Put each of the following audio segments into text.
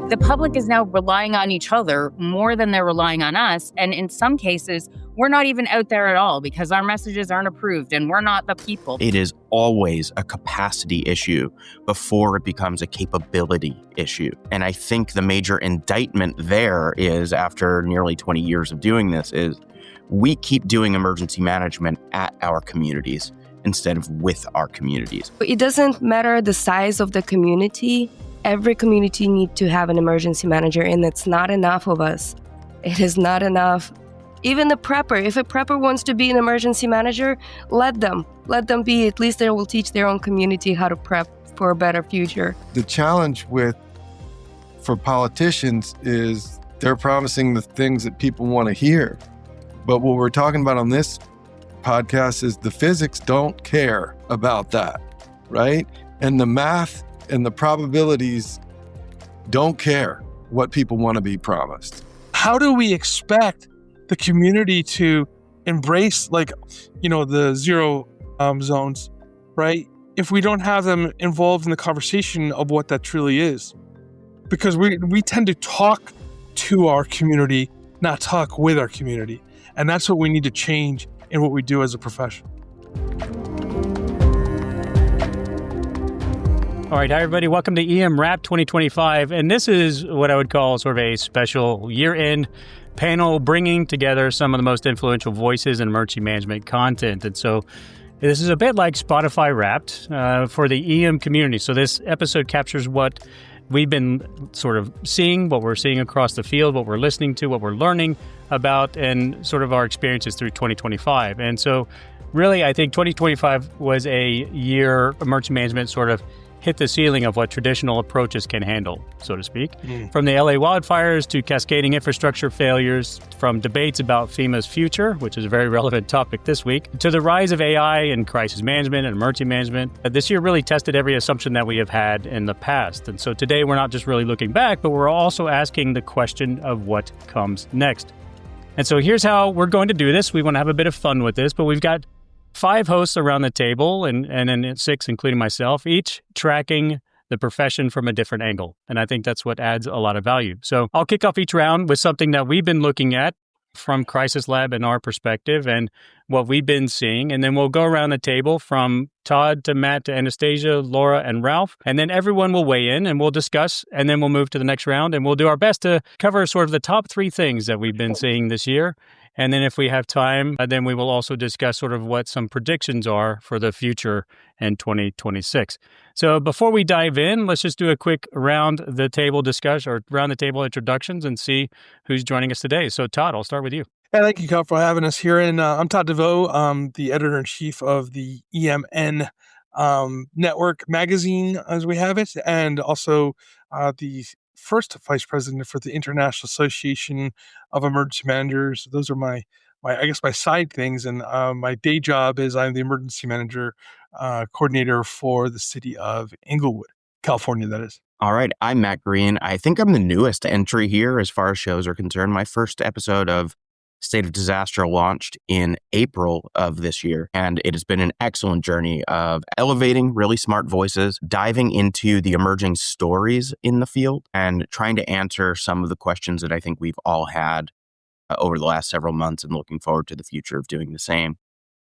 The public is now relying on each other more than they're relying on us. And in some cases, we're not even out there at all because our messages aren't approved and we're not the people. It is always a capacity issue before it becomes a capability issue. And I think the major indictment there is, after nearly 20 years of doing this, is we keep doing emergency management at our communities instead of with our communities. It doesn't matter the size of the community. Every community needs to have an emergency manager, and it's not enough of us. It is not enough. Even the prepper, if a prepper wants to be an emergency manager, let them be. At least they will teach their own community how to prep for a better future. The challenge for politicians is they're promising the things that people want to hear. But what we're talking about on this podcast is the physics don't care about that, right? And the math and the probabilities don't care what people want to be promised. How do we expect the community to embrace, the zero zones, right? If we don't have them involved in the conversation of what that truly is. Because we tend to talk to our community, not talk with our community. And that's what we need to change in what we do as a profession. All right, hi everybody. Welcome to EM Wrap 2025. And this is what I would call sort of a special year-end panel bringing together some of the most influential voices in emergency management content. And so this is a bit like Spotify Wrapped for the EM community. So this episode captures what we've been sort of seeing, what we're seeing across the field, what we're listening to, what we're learning about, and sort of our experiences through 2025. And so really, I think 2025 was a year emergency management sort of hit the ceiling of what traditional approaches can handle, so to speak. From the LA wildfires to cascading infrastructure failures, from debates about FEMA's future, which is a very relevant topic this week, to the rise of AI in crisis management and emergency management. This year really tested every assumption that we have had in the past. And so today we're not just really looking back, but we're also asking the question of what comes next. And so here's how we're going to do this. We want to have a bit of fun with this, but we've got 5 hosts around the table, and then 6, including myself, each tracking the profession from a different angle. And I think that's what adds a lot of value. So I'll kick off each round with something that we've been looking at from Crisis Lab and our perspective and what we've been seeing. And then we'll go around the table from Todd to Matt to Anastasia, Laura, and Ralph. And then everyone will weigh in and we'll discuss, and then we'll move to the next round. And we'll do our best to cover sort of the top 3 things that we've been seeing this year. And then if we have time, then we will also discuss sort of what some predictions are for the future in 2026. So before we dive in, let's just do a quick round the table discussion or round the table introductions and see who's joining us today. So Todd, I'll start with you. Yeah, thank you, Kyle, for having us here. And I'm Todd DeVoe. I'm the editor-in-chief of the EMN Network magazine, as we have it, and also the first vice president for the International Association of Emergency Managers. Those are my side things. And my day job is I'm the emergency manager coordinator for the city of Inglewood, California, that is. All right, I'm Matt Green. I think I'm the newest entry here as far as shows are concerned. My first episode of State of Disaster launched in April of this year, and it has been an excellent journey of elevating really smart voices, diving into the emerging stories in the field, and trying to answer some of the questions that I think we've all had over the last several months, and looking forward to the future of doing the same.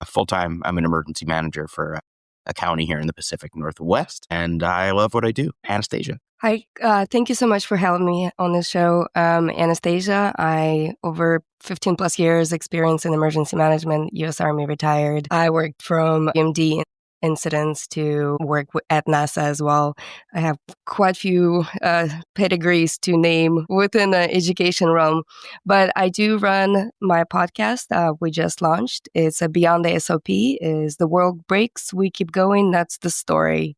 Full-time, I'm an emergency manager for a county here in the Pacific Northwest, and I love what I do. Anastasia. Hi, thank you so much for having me on this show. Anastasia, I over 15 plus years experience in emergency management, U.S. Army retired. I worked from EMD incidents to work at NASA as well. I have quite a few pedigrees to name within the education realm, but I do run my podcast. We just launched. It's a Beyond the SOP. Is the world breaks, we keep going. That's the story.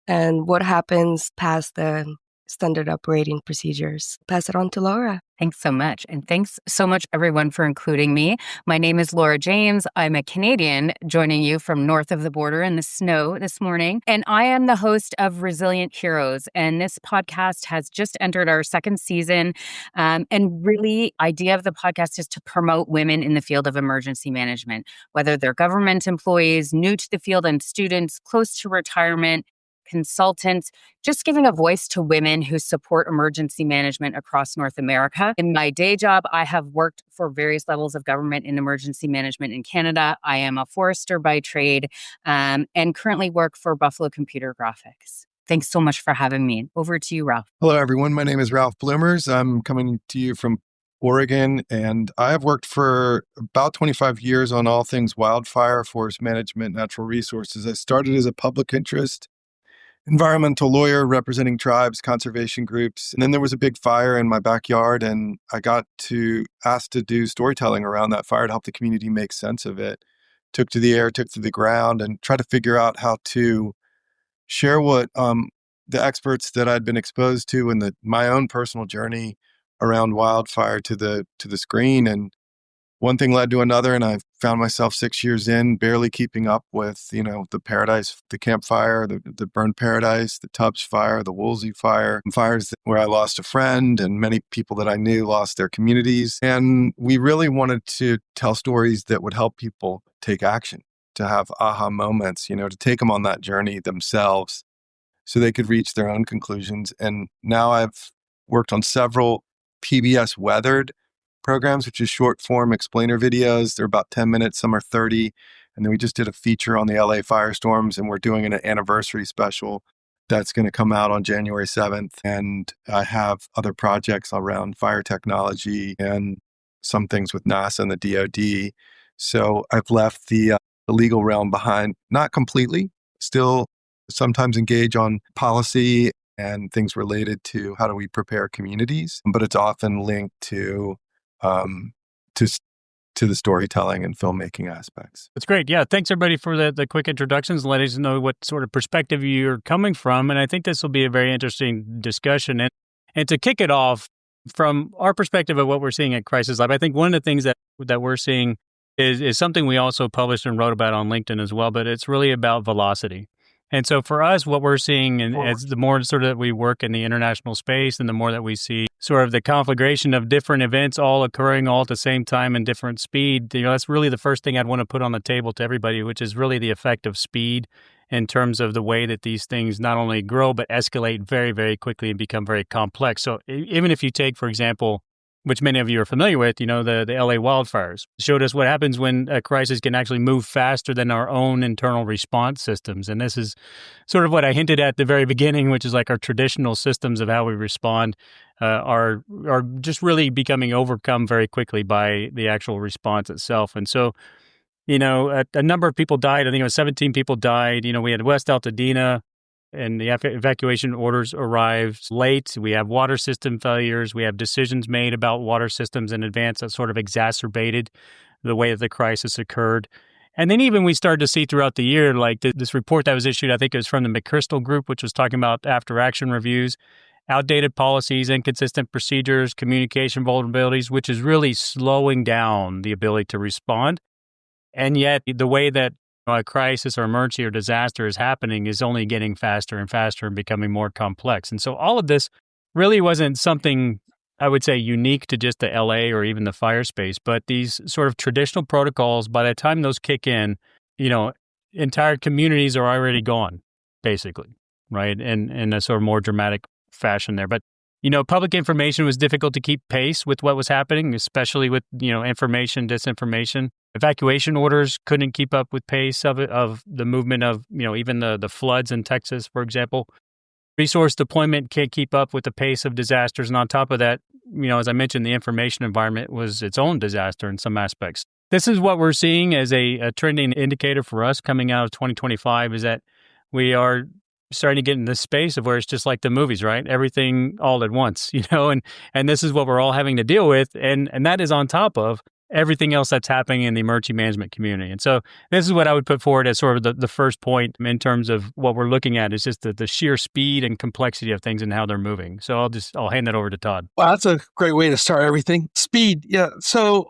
And what happens past the standard operating procedures. Pass it on to Laura. Thanks so much. And thanks so much, everyone, for including me. My name is Laura James. I'm a Canadian joining you from north of the border in the snow this morning. And I am the host of Resilient Heroes. And this podcast has just entered our 2nd season. And really, idea of the podcast is to promote women in the field of emergency management, whether they're government employees, new to the field and students, close to retirement. consultant, just giving a voice to women who support emergency management across North America. In my day job, I have worked for various levels of government in emergency management in Canada. I am a forester by trade and currently work for Buffalo Computer Graphics. Thanks so much for having me. Over to you, Ralph. Hello, everyone. My name is Ralph Bloomers. I'm coming to you from Oregon, and I have worked for about 25 years on all things wildfire, forest management, natural resources. I started as a public interest environmental lawyer representing tribes, conservation groups. And then there was a big fire in my backyard, and I got asked to do storytelling around that fire to help the community make sense of it. Took to the air, took to the ground, and try to figure out how to share what the experts that I'd been exposed to in my own personal journey around wildfire to the screen. And one thing led to another, and I found myself 6 years in, barely keeping up with, the Paradise, the campfire, the Burn Paradise, the Tubbs fire, the Woolsey fire, fires where I lost a friend and many people that I knew lost their communities. And we really wanted to tell stories that would help people take action, to have aha moments, to take them on that journey themselves so they could reach their own conclusions. And now I've worked on several PBS weathered programs, which is short form explainer videos. They're about 10 minutes, some are 30. And then we just did a feature on the LA firestorms, and we're doing an anniversary special that's going to come out on January 7th. And I have other projects around fire technology and some things with NASA and the DoD. So I've left the legal realm behind, not completely, still sometimes engage on policy and things related to how do we prepare communities, but it's often linked to the storytelling and filmmaking aspects. That's great. Yeah. Thanks everybody for the quick introductions, letting us know what sort of perspective you're coming from. And I think this will be a very interesting discussion. And to kick it off, from our perspective of what we're seeing at Crisis Lab, I think one of the things that we're seeing is something we also published and wrote about on LinkedIn as well, but it's really about velocity. And so for us, what we're seeing, and as the more sort of that we work in the international space and the more that we see sort of the conflagration of different events all occurring all at the same time and different speed, that's really the first thing I'd want to put on the table to everybody, which is really the effect of speed in terms of the way that these things not only grow, but escalate very, very quickly and become very complex. So even if you take, for example, which many of you are familiar with, the LA wildfires showed us what happens when a crisis can actually move faster than our own internal response systems. And this is sort of what I hinted at the very beginning, which is like our traditional systems of how we respond are just really becoming overcome very quickly by the actual response itself. And so, a number of people died. I think it was 17 people died. We had West Altadena, and the evacuation orders arrived late. We have water system failures. We have decisions made about water systems in advance that sort of exacerbated the way that the crisis occurred. And then even we started to see throughout the year, like this report that was issued, I think it was from the McChrystal Group, which was talking about after action reviews, outdated policies, inconsistent procedures, communication vulnerabilities, which is really slowing down the ability to respond. And yet the way that a crisis or emergency or disaster is happening is only getting faster and faster and becoming more complex. And so all of this really wasn't something I would say unique to just the LA or even the fire space, but these sort of traditional protocols, by the time those kick in, entire communities are already gone, basically, right? In a sort of more dramatic fashion there. But public information was difficult to keep pace with what was happening, especially with, information, disinformation. Evacuation orders couldn't keep up with pace of the movement of, even the floods in Texas, for example. Resource deployment can't keep up with the pace of disasters. And on top of that, as I mentioned, the information environment was its own disaster in some aspects. This is what we're seeing as a trending indicator for us coming out of 2025 is that we are starting to get in this space of where it's just like the movies, right? Everything all at once, and this is what we're all having to deal with. And that is on top of everything else that's happening in the emergency management community. And so this is what I would put forward as sort of the first point in terms of what we're looking at is just the sheer speed and complexity of things and how they're moving. So I'll hand that over to Todd. Wow, that's a great way to start everything. Speed. Yeah. So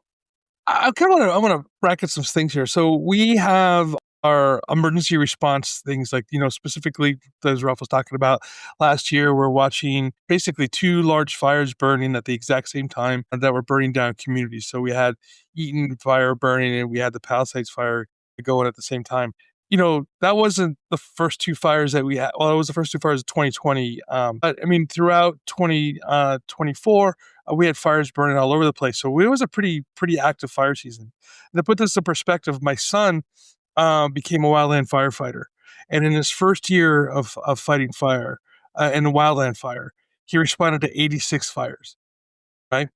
I want to bracket some things here. So we have our emergency response things like, specifically as Ralph was talking about last year, we're watching basically two large fires burning at the exact same time that were burning down communities. So we had Eaton fire burning and we had the Palisades fire going at the same time. that wasn't the first two fires that we had. Well, it was the first two fires of 2020. But I mean, throughout 2024, we had fires burning all over the place. So it was a pretty active fire season. And to put this in perspective, my son became a wildland firefighter. And in his first year of fighting fire, in a wildland fire, he responded to 86 fires, right?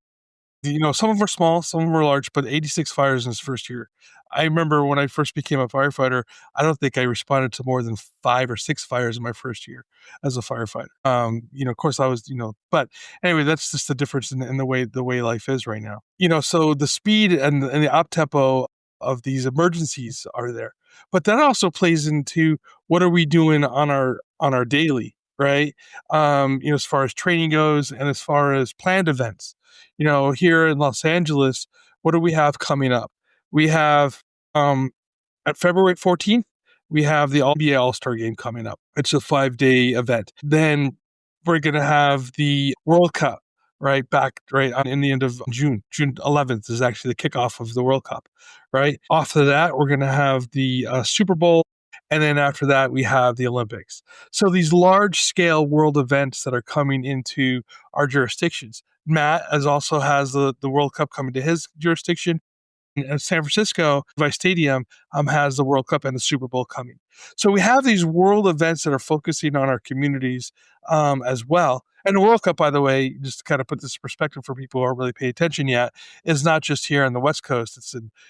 Some of them were small, some of them were large, but 86 fires in his first year. I remember when I first became a firefighter, I don't think I responded to more than 5 or 6 fires in my first year as a firefighter. Of course I was, but anyway, that's just the difference in the way life is right now. So the speed and the up tempo of these emergencies are there, but that also plays into what are we doing on our daily, right? As far as training goes and as far as planned events. Here in Los Angeles, what do we have coming up? We have at February 14th, we have the NBA All-Star Game coming up. It's a 5-day event. Then we're going to have the World Cup, right, in the end of June. June 11th is actually the kickoff of the World Cup, right? After that, we're going to have the Super Bowl. And then after that, we have the Olympics. So these large-scale world events that are coming into our jurisdictions. Matt also has the World Cup coming to his jurisdiction. And San Francisco Vice Stadium has the World Cup and the Super Bowl coming. So we have these world events that are focusing on our communities as well. And the World Cup, by the way, just to kind of put this in perspective for people who aren't really paying attention yet, is not just here on the West Coast.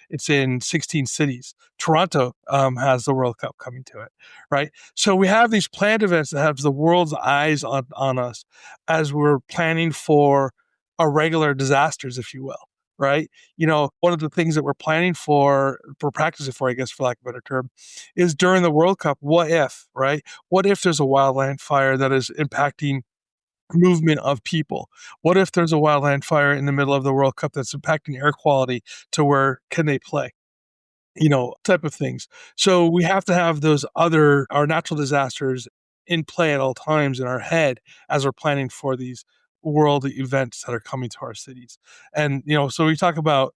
It's in 16 cities. Toronto has the World Cup coming to it, right? So we have these planned events that have the world's eyes on us as we're planning for our regular disasters, if you will. Right. One of the things that we're planning for practicing for, I guess, for lack of a better term, is during the World Cup, what if, right? What if there's a wildland fire that is impacting movement of people? What if there's a wildland fire in the middle of the World Cup that's impacting air quality to where can they play? Type of things. So we have to have our natural disasters in play at all times in our head as we're planning for these world events that are coming to our cities. And, so we talk about,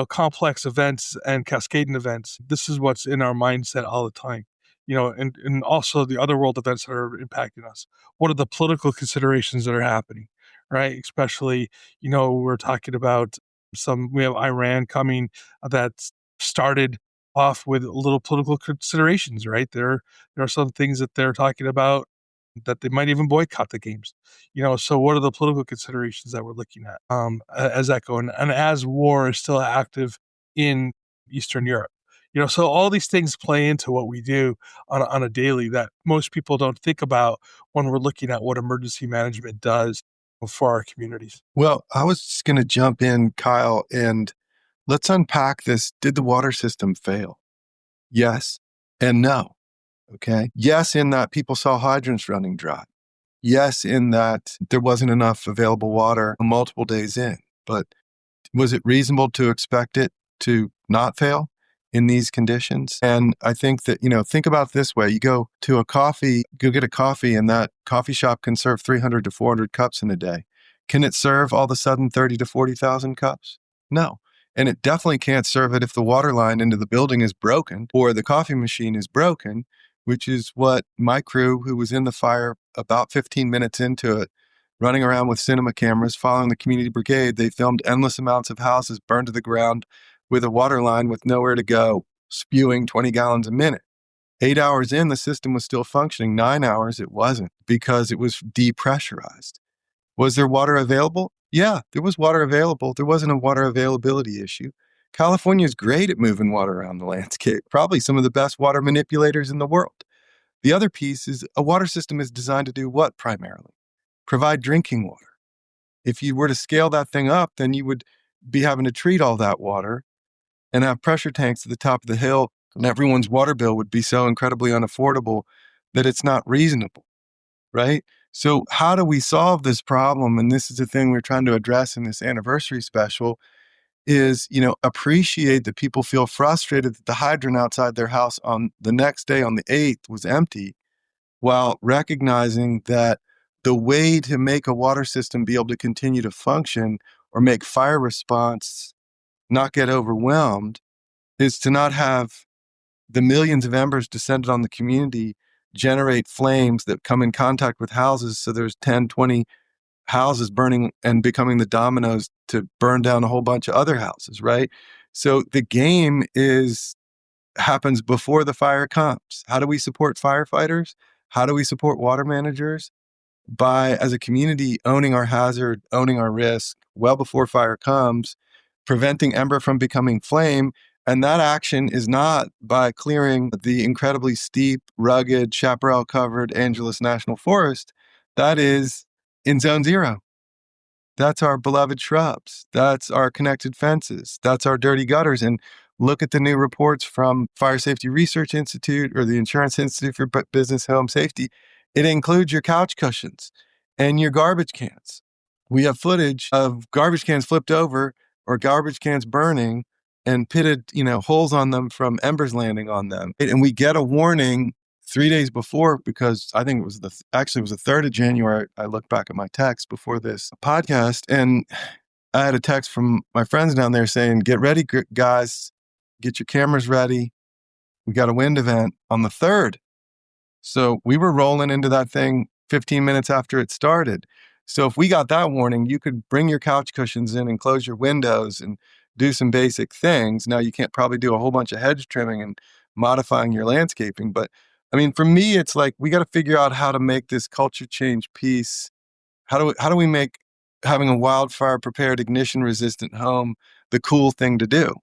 complex events and cascading events. This is what's in our mindset all the time, and also the other world events that are impacting us. What are the political considerations that are happening, right? Especially, we're talking about we have Iran coming that's started off with little political considerations, right? There are some things that they're talking about that they might even boycott the games. So what are the political considerations that we're looking at as that go? And as war is still active in Eastern Europe, so all these things play into what we do on a daily that most people don't think about when we're looking at what emergency management does for our communities. Well, I was just going to jump in, Kyle, and let's unpack this. Did the water system fail? Yes and no. Okay. Yes, in that people saw hydrants running dry. Yes, in that there wasn't enough available water multiple days in. But was it reasonable to expect it to not fail in these conditions? And I think that, think about it this way. You go get a coffee, and that coffee shop can serve 300 to 400 cups in a day. Can it serve all of a sudden 30 to 40,000 cups? No. And it definitely can't serve it if the water line into the building is broken or the coffee machine is broken, which is what my crew, who was in the fire about 15 minutes into it, running around with cinema cameras, following the community brigade, they filmed endless amounts of houses burned to the ground with a water line with nowhere to go, spewing 20 gallons a minute. 8 hours in, the system was still functioning. 9 hours, it wasn't, because it was depressurized. Was there water available? Yeah, there was water available. There wasn't a water availability issue. California is great at moving water around the landscape, probably some of the best water manipulators in the world. The other piece is a water system is designed to do what primarily? Provide drinking water. If you were to scale that thing up, then you would be having to treat all that water and have pressure tanks at the top of the hill, and everyone's water bill would be so incredibly unaffordable that it's not reasonable, right? So how do we solve this problem? And this is the thing we're trying to address in this anniversary special is, appreciate that people feel frustrated that the hydrant outside their house on the next day on the 8th was empty, while recognizing that the way to make a water system be able to continue to function or make fire response not get overwhelmed is to not have the millions of embers descended on the community generate flames that come in contact with houses. So there's 10, 20 houses burning and becoming the dominoes to burn down a whole bunch of other houses, right? So the game happens before the fire comes. How do we support firefighters? How do we support water managers? By, as a community, owning our hazard, owning our risk well before fire comes, preventing ember from becoming flame. And that action is not by clearing the incredibly steep, rugged, chaparral-covered Angeles National Forest. That is in Zone 0. That's our beloved shrubs. That's our connected fences. That's our dirty gutters. And look at the new reports from Fire Safety Research Institute or the Insurance Institute for Business Home Safety. It includes your couch cushions and your garbage cans. We have footage of garbage cans flipped over or garbage cans burning and pitted, holes on them from embers landing on them. And we get a warning 3 days before, because I think it was the 3rd of January. I looked back at my text before this podcast, and I had a text from my friends down there saying, get ready, guys, get your cameras ready. We got a wind event on the 3rd. So we were rolling into that thing 15 minutes after it started. So if we got that warning, you could bring your couch cushions in and close your windows and do some basic things. Now, you can't probably do a whole bunch of hedge trimming and modifying your landscaping, but I mean, for me, it's like we got to figure out how to make this culture change piece. How do we make having a wildfire prepared, ignition resistant home the cool thing to do?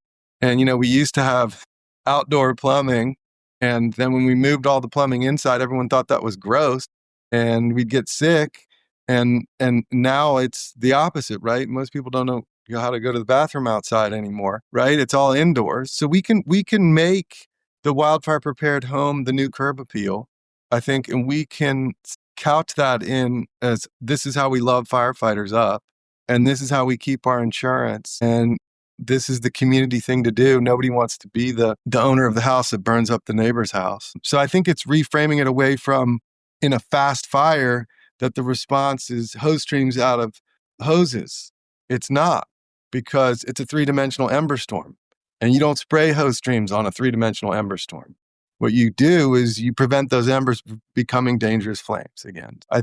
And we used to have outdoor plumbing, and then when we moved all the plumbing inside, everyone thought that was gross, and we'd get sick. And now it's the opposite, right? Most people don't know how to go to the bathroom outside anymore, right? It's all indoors. So we can make the wildfire prepared home the new curb appeal, I think, and we can couch that in as this is how we love firefighters up, and this is how we keep our insurance, and this is the community thing to do. Nobody wants to be the owner of the house that burns up the neighbor's house. So I think it's reframing it away from, in a fast fire, that the response is hose streams out of hoses. It's not, because it's a 3-dimensional ember storm. And you don't spray hose streams on a 3-dimensional ember storm. What you do is you prevent those embers becoming dangerous flames again. I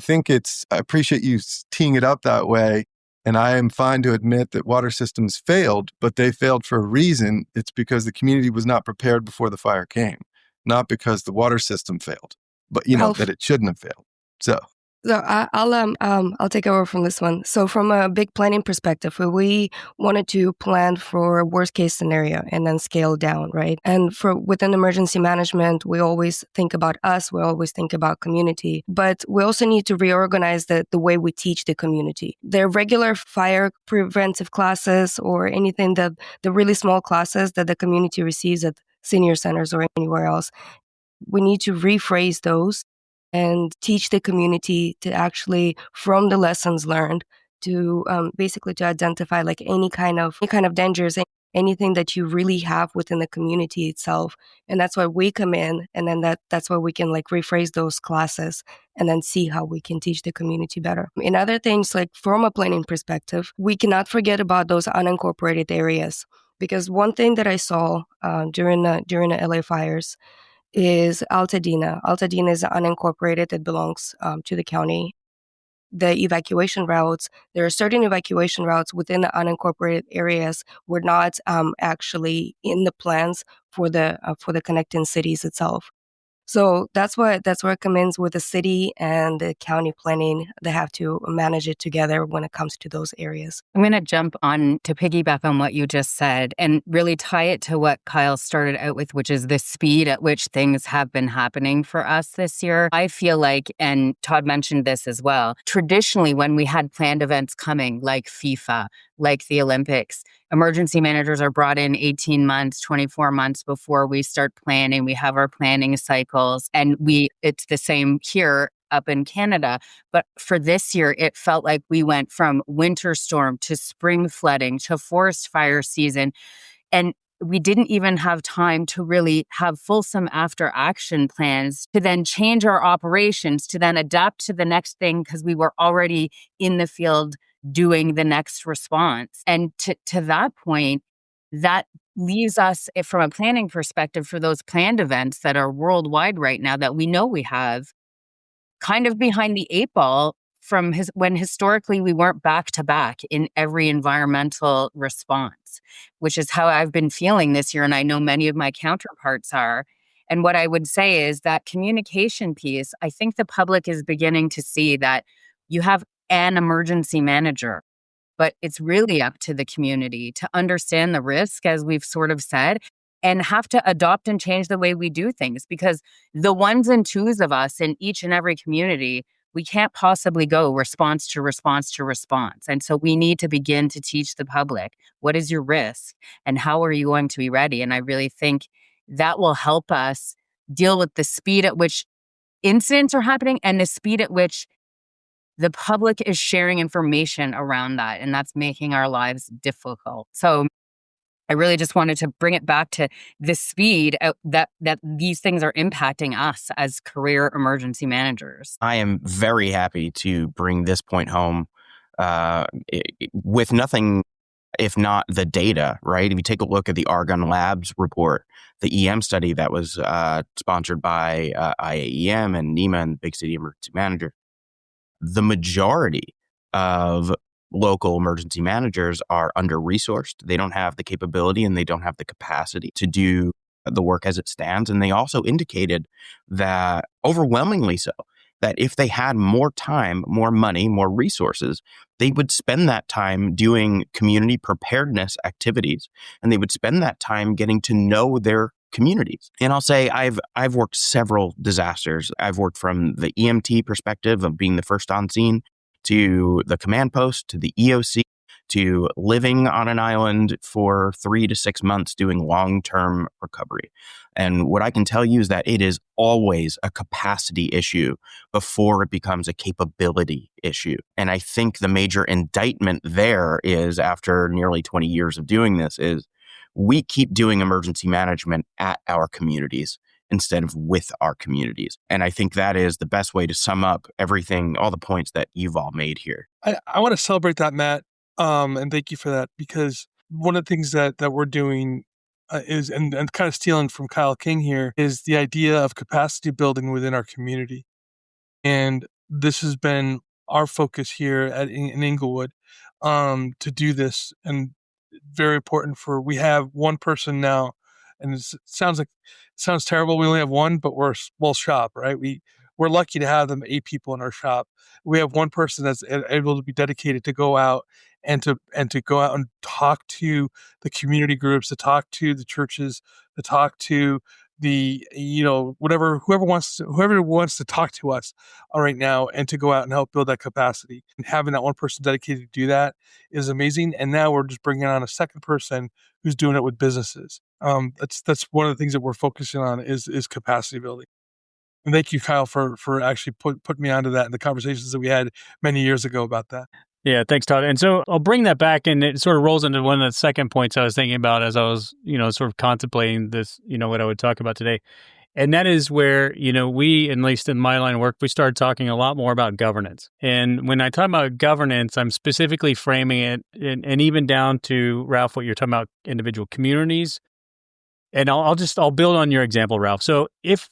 appreciate you teeing it up that way. And I am fine to admit that water systems failed, but they failed for a reason. It's because the community was not prepared before the fire came, not because the water system failed, but that it shouldn't have failed. So I'll take over from this one. So from a big planning perspective, we wanted to plan for a worst case scenario and then scale down, right? And within emergency management, we always think about us, we always think about community, but we also need to reorganize the way we teach the community. The regular fire preventive classes or anything the really small classes that the community receives at senior centers or anywhere else, we need to rephrase those and teach the community to actually, from the lessons learned, to basically to identify like any kind of dangers, anything that you really have within the community itself. And that's why we come in, and then that's why we can like rephrase those classes and then see how we can teach the community better. In other things, like from a planning perspective, we cannot forget about those unincorporated areas, because one thing that I saw during the LA fires is Altadena. Altadena is unincorporated. It belongs to the county. The evacuation routes, there are certain evacuation routes within the unincorporated areas were not actually in the plans for the connecting cities itself. So that's where it comes in with the city and the county planning. They have to manage it together when it comes to those areas. I'm going to jump on to piggyback on what you just said and really tie it to what Kyle started out with, which is the speed at which things have been happening for us this year. I feel like, and Todd mentioned this as well, traditionally when we had planned events coming like FIFA, like the Olympics, emergency managers are brought in 18 months, 24 months before we start planning. We have our planning cycles, and it's the same here up in Canada. But for this year, it felt like we went from winter storm to spring flooding to forest fire season. And we didn't even have time to really have fulsome after action plans to then change our operations, to then adapt to the next thing, because we were already in the field doing the next response. And to that point, that leaves us, if from a planning perspective, for those planned events that are worldwide right now that we know we have, kind of behind the eight ball from when historically we weren't back to back in every environmental response, which is how I've been feeling this year. And I know many of my counterparts are. And what I would say is that communication piece, I think the public is beginning to see that you have an emergency manager, but it's really up to the community to understand the risk, as we've sort of said, and have to adopt and change the way we do things, because the ones and twos of us in each and every community, we can't possibly go response to response to response. And so we need to begin to teach the public, what is your risk and how are you going to be ready? And I really think that will help us deal with the speed at which incidents are happening and the speed at which the public is sharing information around that. And that's making our lives difficult. So I really just wanted to bring it back to the speed that these things are impacting us as career emergency managers. I am very happy to bring this point home with nothing if not the data, right? If you take a look at the Argonne Labs report, the EM study that was sponsored by IAEM and NEMA and Big City Emergency Manager, the majority of local emergency managers are under-resourced. They don't have the capability and they don't have the capacity to do the work as it stands. And they also indicated that, overwhelmingly so, that if they had more time, more money, more resources, they would spend that time doing community preparedness activities, and they would spend that time getting to know their communities. And I'll say I've worked several disasters. I've worked from the EMT perspective of being the first on scene, to the command post, to the EOC, to living on an island for 3 to 6 months doing long-term recovery. And what I can tell you is that it is always a capacity issue before it becomes a capability issue. And I think the major indictment there is, after nearly 20 years of doing this, is we keep doing emergency management at our communities instead of with our communities. And I think that is the best way to sum up everything, all the points that you've all made here. I want to celebrate that, Matt. And thank you for that, because one of the things that we're doing is, and kind of stealing from Kyle King here, is the idea of capacity building within our community. And this has been our focus here in Inglewood to do this. And very important we have one person now, and it sounds terrible. We only have one, but we're a small shop, right? We're lucky to have them 8 people in our shop. We have one person that's able to be dedicated to go out and to go out and talk to the community groups, to talk to the churches, to talk to the, whoever wants to talk to us right now, and to go out and help build that capacity. And having that one person dedicated to do that is amazing. And now we're just bringing on a second person who's doing it with businesses. That's one of the things that we're focusing on is capacity building. And thank you, Kyle, for actually put me onto that in the conversations that we had many years ago about that. Yeah, thanks, Todd. And so I'll bring that back, and it sort of rolls into one of the second points I was thinking about as I was, sort of contemplating this, what I would talk about today. And that is where, we, at least in my line of work, we started talking a lot more about governance. And when I talk about governance, I'm specifically framing it, and even down to, Ralph, what you're talking about, individual communities. And I'll build on your example, Ralph. So if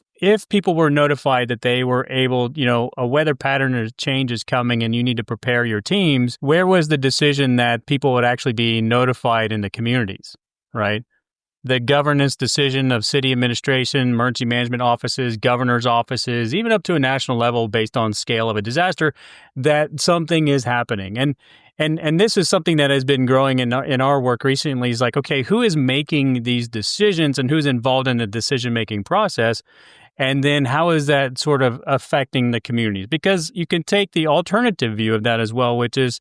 people were notified that they were able, a weather pattern or change is coming and you need to prepare your teams, where was the decision that people would actually be notified in the communities, right? The governance decision of city administration, emergency management offices, governor's offices, even up to a national level based on scale of a disaster, that something is happening. And this is something that has been growing in our work recently, is like, okay, who is making these decisions and who's involved in the decision-making process? And then how is that sort of affecting the communities? Because you can take the alternative view of that as well, which is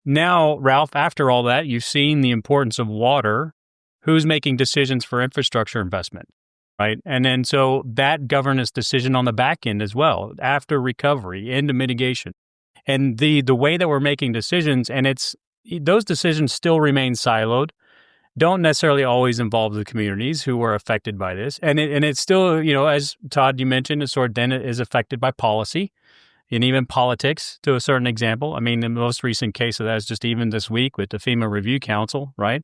now, Ralph, after all that, you've seen the importance of water. Who's making decisions for infrastructure investment, right? And then so that governance decision on the back end as well, after recovery, into mitigation. And the way that we're making decisions, and those decisions still remain siloed, don't necessarily always involve the communities who are affected by this. And it's still, as Todd, you mentioned, then it is affected by policy and even politics to a certain example. I mean, the most recent case of that is just even this week with the FEMA Review Council, right?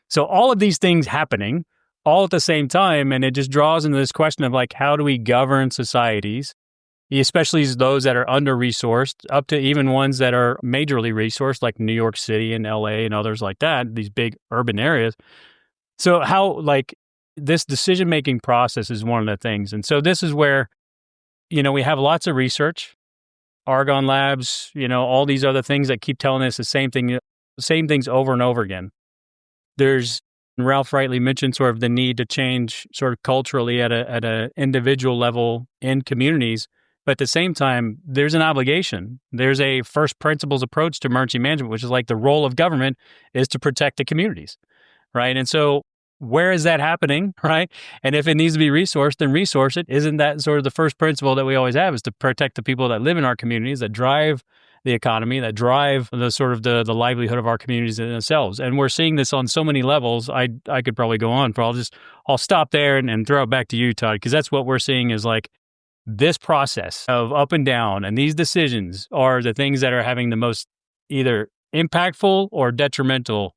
So all of these things happening all at the same time, and it just draws into this question of like, how do we govern societies, especially those that are under-resourced, up to even ones that are majorly resourced, like New York City and LA and others like that, these big urban areas. So how, like, this decision-making process is one of the things. And so this is where, we have lots of research, Argonne Labs, all these other things that keep telling us the same things over and over again. Ralph rightly mentioned sort of the need to change sort of culturally at a individual level in communities. But at the same time, there's an obligation. There's a first principles approach to emergency management, which is like the role of government is to protect the communities, right? And so where is that happening, right? And if it needs to be resourced, then resource it. Isn't that sort of the first principle that we always have, is to protect the people that live in our communities, that drive the economy, that drive the sort of the livelihood of our communities in themselves. And we're seeing this on so many levels. I could probably go on, but I'll stop there and throw it back to you, Todd, because that's what we're seeing is like this process of up and down, and these decisions are the things that are having the most either impactful or detrimental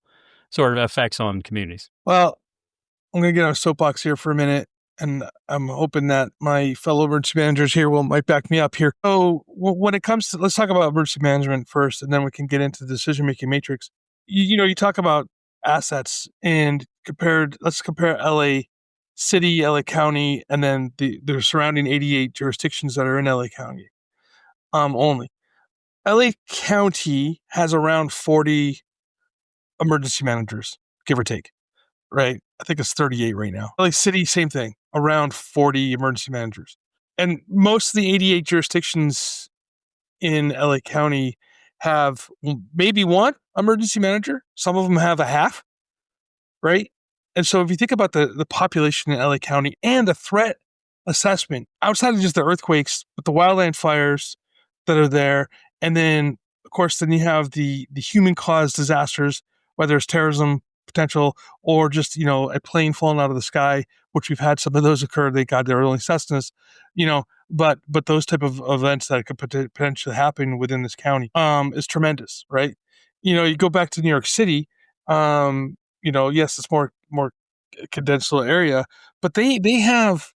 sort of effects on communities. Well, I'm going to get on a soapbox here for a minute, and I'm hoping that my fellow emergency managers here might back me up here. So when it comes to, let's talk about emergency management first, and then we can get into the decision-making matrix. You talk about assets and let's compare LA City, LA County, and then the surrounding 88 jurisdictions that are in LA County only. LA County has around 40 emergency managers, give or take, right? I think it's 38 right now. LA City, same thing, around 40 emergency managers. And most of the 88 jurisdictions in LA County have maybe one emergency manager. Some of them have a half, right? And so if you think about the population in LA County and the threat assessment, outside of just the earthquakes, but the wildland fires that are there, and then, of course, then you have the human-caused disasters, whether it's terrorism potential or just, a plane falling out of the sky, which we've had some of those occur. They got their only Cessnas, but those type of events that could potentially happen within this county is tremendous, right? You go back to New York City, yes, it's more condensed little area, but they have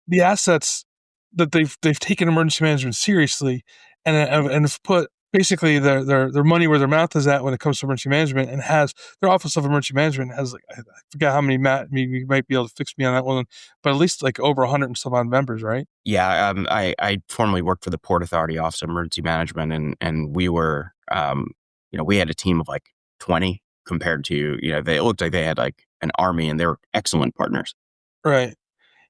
the assets that they've taken emergency management seriously and have put basically their money where their mouth is at when it comes to emergency management, and has their Office of Emergency Management has, like, I forgot how many, Matt, maybe you might be able to fix me on that one, but at least like over 100 and some odd members, right? Yeah, I formerly worked for the Port Authority Office of Emergency Management, and we were, we had a team of like 20 compared to, it looked like they had like an army, and they were excellent partners. Right.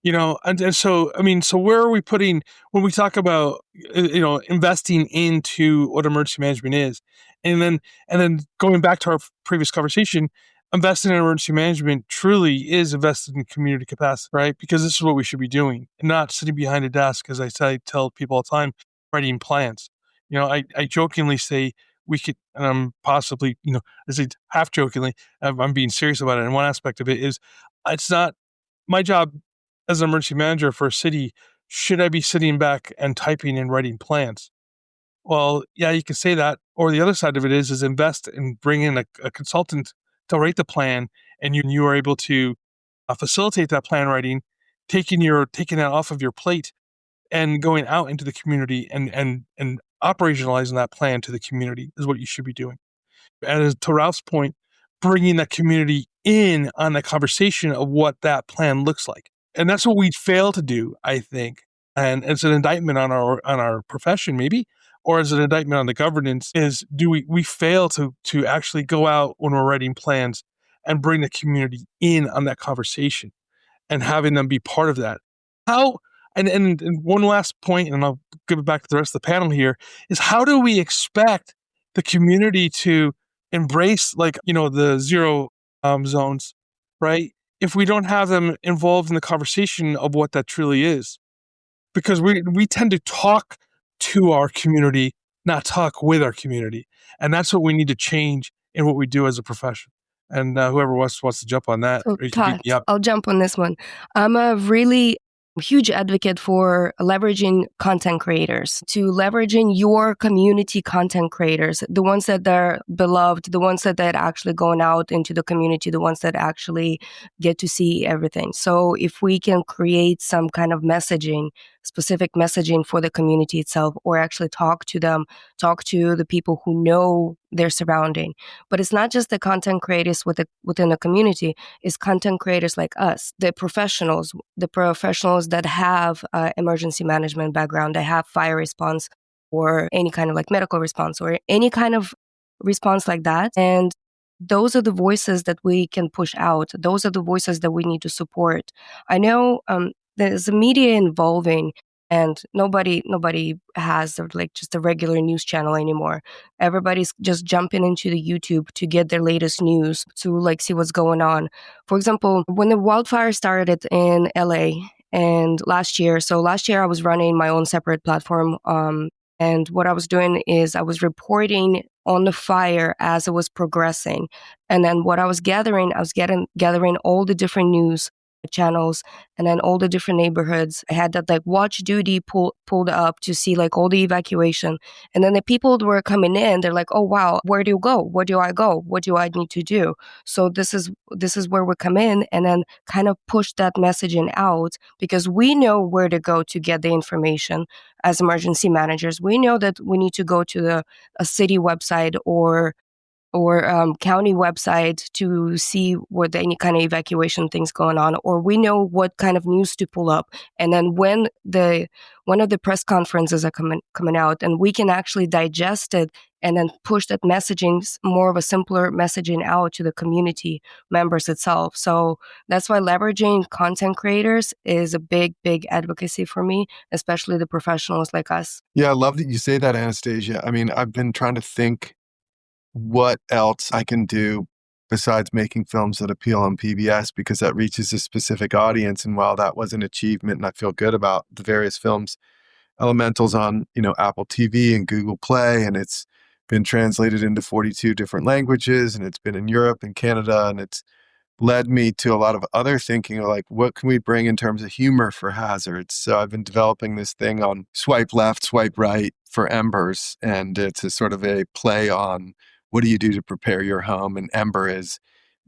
And so, so where are we putting, when we talk about, investing into what emergency management is, and then going back to our previous conversation, investing in emergency management truly is invested in community capacity, right? Because this is what we should be doing, and not sitting behind a desk, as I tell people all the time, writing plans. I jokingly say we could, and I'm possibly, I say half jokingly, I'm being serious about it. And one aspect of it is, it's not my job as an emergency manager for a city. Should I be sitting back and typing and writing plans? Well, yeah, you can say that. Or the other side of it is invest and bring in a consultant to write the plan, and you are able to facilitate that plan writing, taking that off of your plate and going out into the community and operationalizing that plan to the community is what you should be doing. And as to Ralph's point, bringing that community in on the conversation of what that plan looks like. And that's what we fail to do, I think. And it's an indictment on our profession, maybe, or as an indictment on the governance, is we fail to actually go out when we're writing plans and bring the community in on that conversation and having them be part of that. And one last point, and I'll give it back to the rest of the panel here, is how do we expect the community to embrace, like, the zero zones, right? If we don't have them involved in the conversation of what that truly is. Because we tend to talk to our community, not talk with our community. And that's what we need to change in what we do as a profession. And whoever wants to jump on that, so, Todd, I'll jump on this one. I'm a really huge advocate for leveraging content creators, to leveraging your community content creators, the ones that are beloved, the ones that are actually going out into the community, the ones that actually get to see everything. So if we can create some kind of messaging, specific messaging for the community itself, or actually talk to them, talk to the people who know their surrounding. But it's not just the content creators within the community, it's content creators like us, the professionals that have emergency management background, that have fire response or any kind of like medical response or any kind of response like that. And those are the voices that we can push out. Those are the voices that we need to support. I know there's a media involving, and nobody has like just a regular news channel anymore. Everybody's just jumping into the YouTube to get their latest news, to like see what's going on. For example, when the wildfire started in LA and last year I was running my own separate platform. And what I was doing is I was reporting on the fire as it was progressing. And then what I was gathering all the different news channels and then all the different neighborhoods. I had that like watch duty pulled up to see like all the evacuation. And then the people that were coming in, they're like, oh wow, where do you go? Where do I go? What do I need to do? So this is where we come in and then kind of push that messaging out, because we know where to go to get the information as emergency managers. We know that we need to go to a city website or county website to see what any kind of evacuation things going on, or we know what kind of news to pull up. And then when one of the press conferences are coming out, and we can actually digest it and then push that messaging, more of a simpler messaging out to the community members itself. So that's why leveraging content creators is a big, big advocacy for me, especially the professionals like us. Yeah, I love that you say that, Anastasia. I mean, I've been trying to think what else I can do besides making films that appeal on PBS, because that reaches a specific audience. And while that was an achievement, and I feel good about the various films, Elemental's on, Apple TV and Google Play, and it's been translated into 42 different languages, and it's been in Europe and Canada, and it's led me to a lot of other thinking of like, what can we bring in terms of humor for hazards? So I've been developing this thing on swipe left, swipe right for embers, and it's a sort of a play on what do you do to prepare your home? And Ember is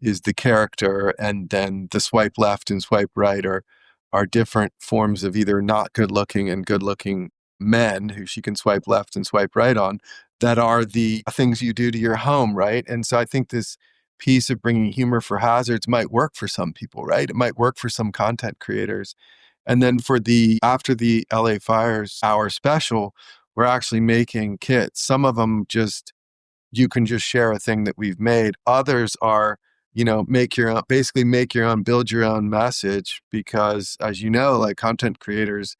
the character, and then the swipe left and swipe right are different forms of either not good looking and good looking men who she can swipe left and swipe right on, that are the things you do to your home, right? And so I think this piece of bringing humor for hazards might work for some people, right? It might work for some content creators. And then after the LA fires, our special, we're actually making kits. Some of them you can just share a thing that we've made. Others are, make your own, build your own message, because as you know, like content creators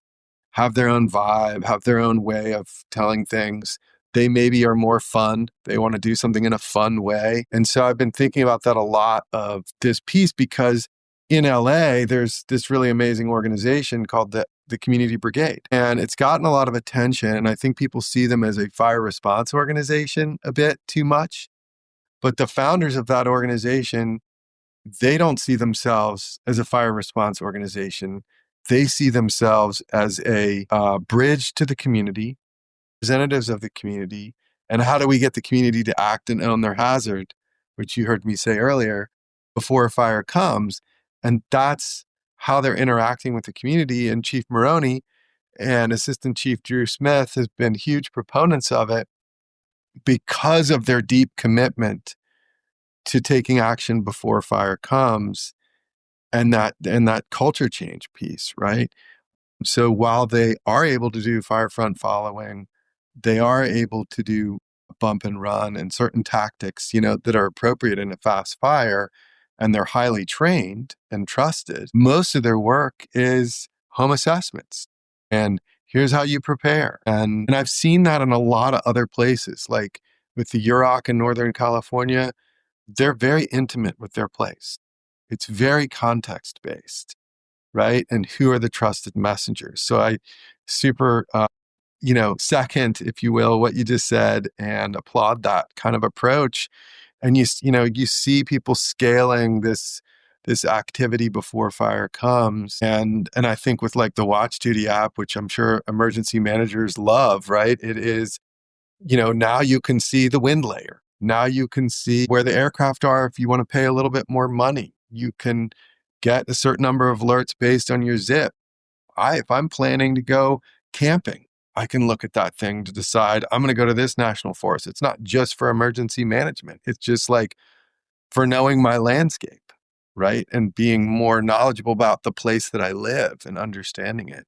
have their own vibe, have their own way of telling things. They maybe are more fun. They want to do something in a fun way. And so I've been thinking about that a lot of this piece, because in LA, there's this really amazing organization called the Community Brigade. And it's gotten a lot of attention. And I think people see them as a fire response organization a bit too much. But the founders of that organization, they don't see themselves as a fire response organization. They see themselves as a bridge to the community, representatives of the community. And how do we get the community to act and own their hazard, which you heard me say earlier, before a fire comes? And that's how they're interacting with the community. And Chief Maroney and Assistant Chief Drew Smith has been huge proponents of it because of their deep commitment to taking action before fire comes, and that culture change piece, right? So while they are able to do firefront following, they are able to do bump and run and certain tactics, that are appropriate in a fast fire, and they're highly trained and trusted. Most of their work is home assessments. And here's how you prepare. And I've seen that in a lot of other places, like with the UROC in Northern California, they're very intimate with their place. It's very context-based, right? And who are the trusted messengers? So I super, second, if you will, what you just said, and applaud that kind of approach. And you see people scaling this this activity before fire comes. And I think with like the Watch Duty app, which I'm sure emergency managers love, right? It is, now you can see the wind layer. Now you can see where the aircraft are if you want to pay a little bit more money. You can get a certain number of alerts based on your zip. If I'm planning to go camping, I can look at that thing to decide I'm going to go to this national forest. It's not just for emergency management. It's just like for knowing my landscape, right? And being more knowledgeable about the place that I live and understanding it.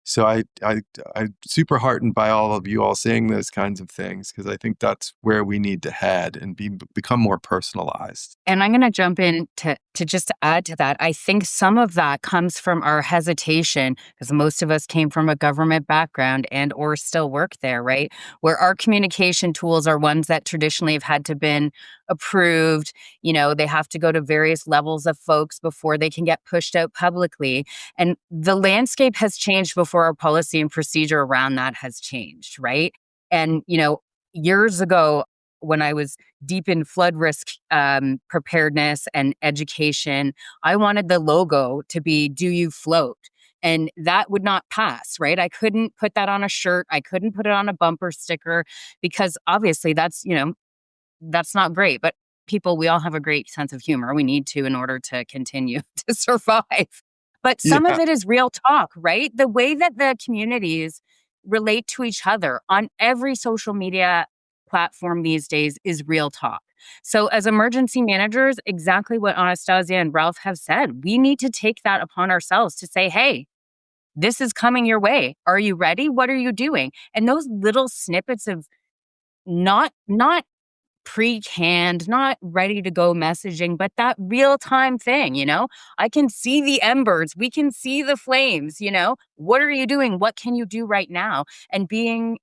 So I'm super heartened by all of you all saying those kinds of things, because I think that's where we need to head and become more personalized. And I'm going to jump in to just add to that. I think some of that comes from our hesitation, because most of us came from a government background and or still work there, right? Where our communication tools are ones that traditionally have had to been approved. They have to go to various levels of folks before they can get pushed out publicly. And the landscape has changed before our policy and procedure around that has changed, right? And, years ago, when I was deep in flood risk preparedness and education, I wanted the logo to be "Do You Float?" And that would not pass, right? I couldn't put that on a shirt. I couldn't put it on a bumper sticker, because obviously that's not great. But people, we all have a great sense of humor. We need to in order to continue to survive. But some of it is real talk, right? The way that the communities relate to each other on every social media platform these days is real talk. So as emergency managers, exactly what Anastasia and Ralph have said, we need to take that upon ourselves to say, hey, this is coming your way. Are you ready? What are you doing? And those little snippets of not pre-canned, not ready to go messaging, but that real-time thing, I can see the embers, we can see the flames, what are you doing? What can you do right now? And being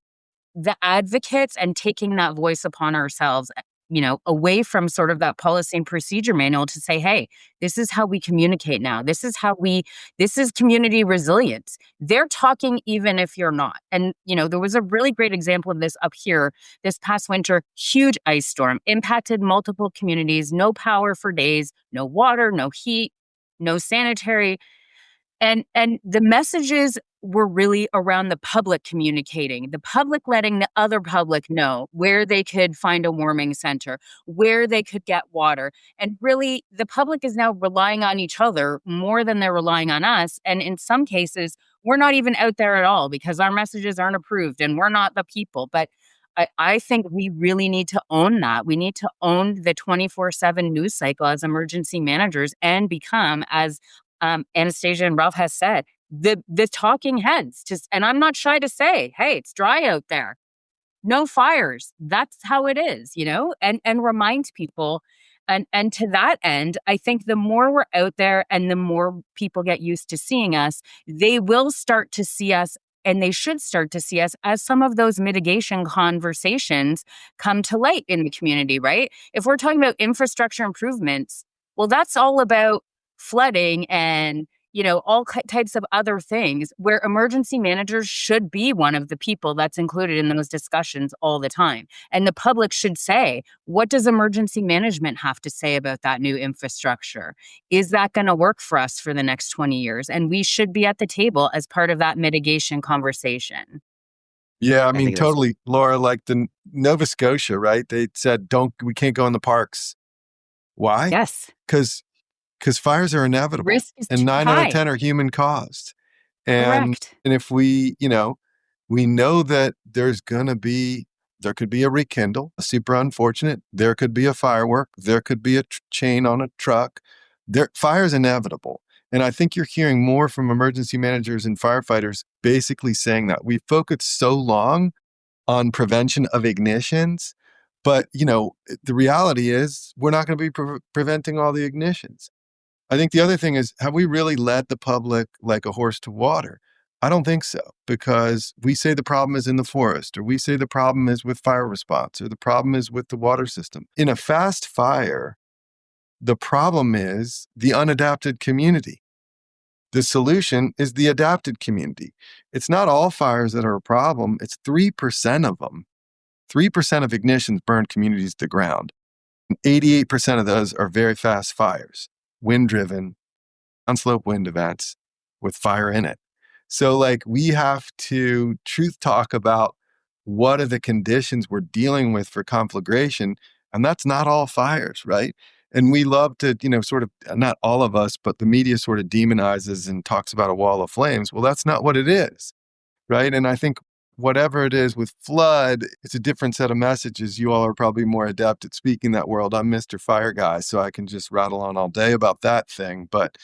the advocates and taking that voice upon ourselves, away from sort of that policy and procedure manual to say, hey, this is how we communicate now. This is community resilience. They're talking even if you're not. And, there was a really great example of this up here this past winter. Huge ice storm impacted multiple communities, no power for days, no water, no heat, no sanitary. And the messages were really around the public communicating, the public letting the other public know where they could find a warming center, where they could get water. And really, the public is now relying on each other more than they're relying on us. And in some cases, we're not even out there at all because our messages aren't approved and we're not the people. But I think we really need to own that. We need to own the 24/7 news cycle as emergency managers and become, as Anastasia and Ralph has said, the talking heads. And I'm not shy to say, hey, it's dry out there. No fires. That's how it is, and remind people. And to that end, I think the more we're out there and the more people get used to seeing us, they will start to see us, and they should start to see us as some of those mitigation conversations come to light in the community, right? If we're talking about infrastructure improvements, well, that's all about flooding and all types of other things where emergency managers should be one of the people that's included in those discussions all the time. And the public should say, what does emergency management have to say about that new infrastructure? Is that going to work for us for the next 20 years? And we should be at the table as part of that mitigation conversation. Yeah, I mean, totally, Laura, like the Nova Scotia, right? They said, we can't go in the parks. Why? Yes. Because fires are inevitable, risk is and 9 out of 10 are human caused. Correct. And if we know that there could be a rekindle, super unfortunate. There could be a firework. There could be a chain on a truck. Fire's inevitable. And I think you're hearing more from emergency managers and firefighters basically saying that. We focused so long on prevention of ignitions, but, the reality is we're not going to be preventing all the ignitions. I think the other thing is, have we really led the public like a horse to water? I don't think so, because we say the problem is in the forest, or we say the problem is with fire response, or the problem is with the water system. In a fast fire, the problem is the unadapted community. The solution is the adapted community. It's not all fires that are a problem. It's 3% of them. 3% of ignitions burn communities to ground. 88% of those are very fast fires. wind-driven, on-slope wind events with fire in it. So like we have to truth talk about what are the conditions we're dealing with for conflagration. And that's not all fires, right? And we love to, sort of, not all of us, but the media sort of demonizes and talks about a wall of flames. Well, that's not what it is, right? And I think whatever it is with flood, it's a different set of messages. You all are probably more adept at speaking that world. I'm Mr. Fire Guy, so I can just rattle on all day about that thing. But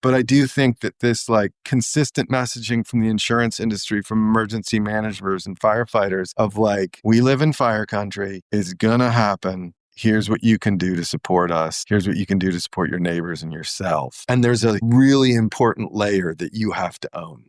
I do think that this like consistent messaging from the insurance industry, from emergency managers and firefighters of like, we live in fire country, is gonna happen. Here's what you can do to support us. Here's what you can do to support your neighbors and yourself. And there's a really important layer that you have to own.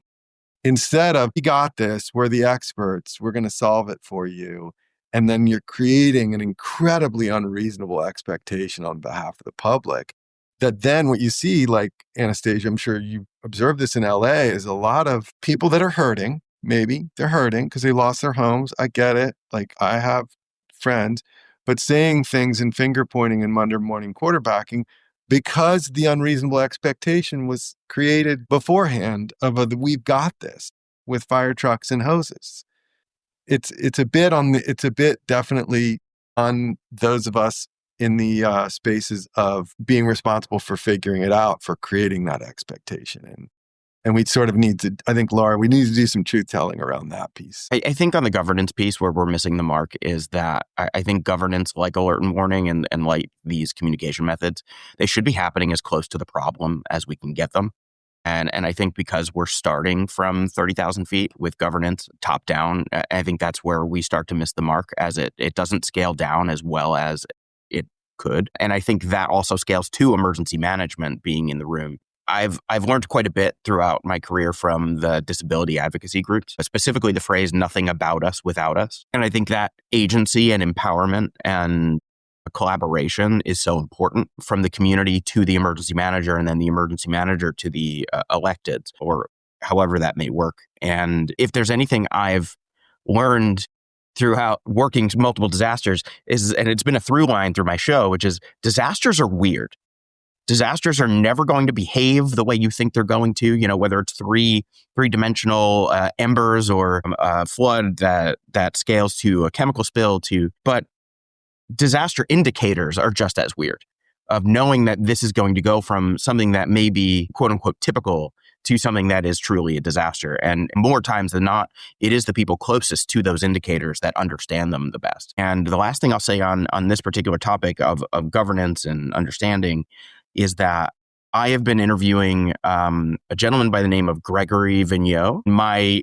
Instead of, we got this, we're the experts, we're gonna solve it for you. And then you're creating an incredibly unreasonable expectation on behalf of the public. That then what you see, like Anastasia, I'm sure you observed this in LA, is a lot of people that are hurting. Maybe they're hurting because they lost their homes. I get it. Like I have friends, but saying things and finger pointing and Monday morning quarterbacking because the unreasonable expectation was created beforehand of we've got this with fire trucks and hoses. It's a bit definitely on those of us in the spaces of being responsible for figuring it out, for creating that expectation. And we sort of need to, I think, Laura, we need to do some truth telling around that piece. I think on the governance piece where we're missing the mark is that I think governance like alert and warning and like these communication methods, they should be happening as close to the problem as we can get them. And I think because we're starting from 30,000 feet with governance top down, I think that's where we start to miss the mark, as it doesn't scale down as well as it could. And I think that also scales to emergency management being in the room. I've learned quite a bit throughout my career from the disability advocacy groups, specifically the phrase "nothing about us without us." And I think that agency and empowerment and collaboration is so important, from the community to the emergency manager, and then the emergency manager to the electeds, or however that may work. And if there's anything I've learned throughout working multiple disasters and it's been a through line through my show, which is disasters are weird. Disasters are never going to behave the way you think they're going to, whether it's three-dimensional embers or a flood that scales to a chemical spill but disaster indicators are just as weird, of knowing that this is going to go from something that may be quote unquote typical to something that is truly a disaster. And more times than not, it is the people closest to those indicators that understand them the best. And the last thing I'll say on this particular topic of governance and understanding is that I have been interviewing a gentleman by the name of Gregory Vigneault.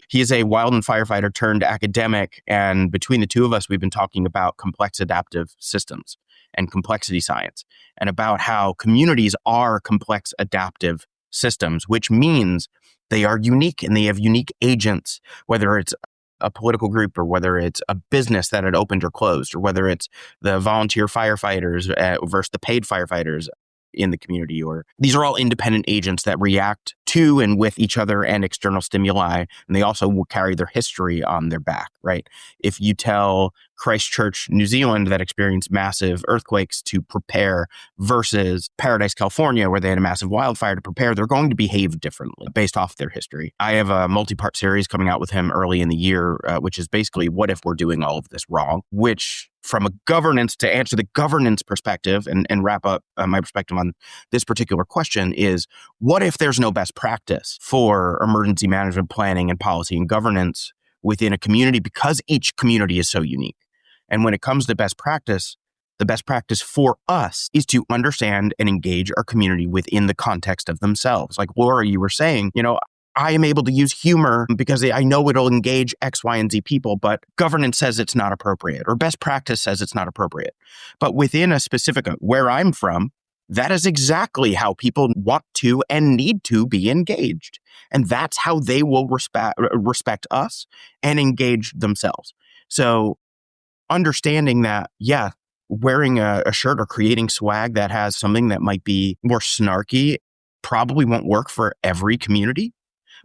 He is a wildland firefighter turned academic, and between the two of us, we've been talking about complex adaptive systems and complexity science, and about how communities are complex adaptive systems, which means they are unique and they have unique agents, whether it's a political group or whether it's a business that had opened or closed, or whether it's the volunteer firefighters versus the paid firefighters in the community, or these are all independent agents that react to and with each other and external stimuli, and they also will carry their history on their back, right? If you tell Christchurch, New Zealand, that experienced massive earthquakes to prepare versus Paradise, California, where they had a massive wildfire to prepare, they're going to behave differently based off their history. I have a multi-part series coming out with him early in the year, which is basically what if we're doing all of this wrong, which from a governance, to answer the governance perspective and wrap up my perspective on this particular question, is what if there's no best practice for emergency management planning and policy and governance within a community, because each community is so unique? And when it comes to best practice, the best practice for us is to understand and engage our community within the context of themselves. Like Laura, you were saying, I am able to use humor because I know it'll engage X, Y, and Z people, but governance says it's not appropriate, or best practice says it's not appropriate. But within a specific, where I'm from, that is exactly how people want to and need to be engaged. And that's how they will respect us and engage themselves. So understanding that, wearing a shirt or creating swag that has something that might be more snarky probably won't work for every community.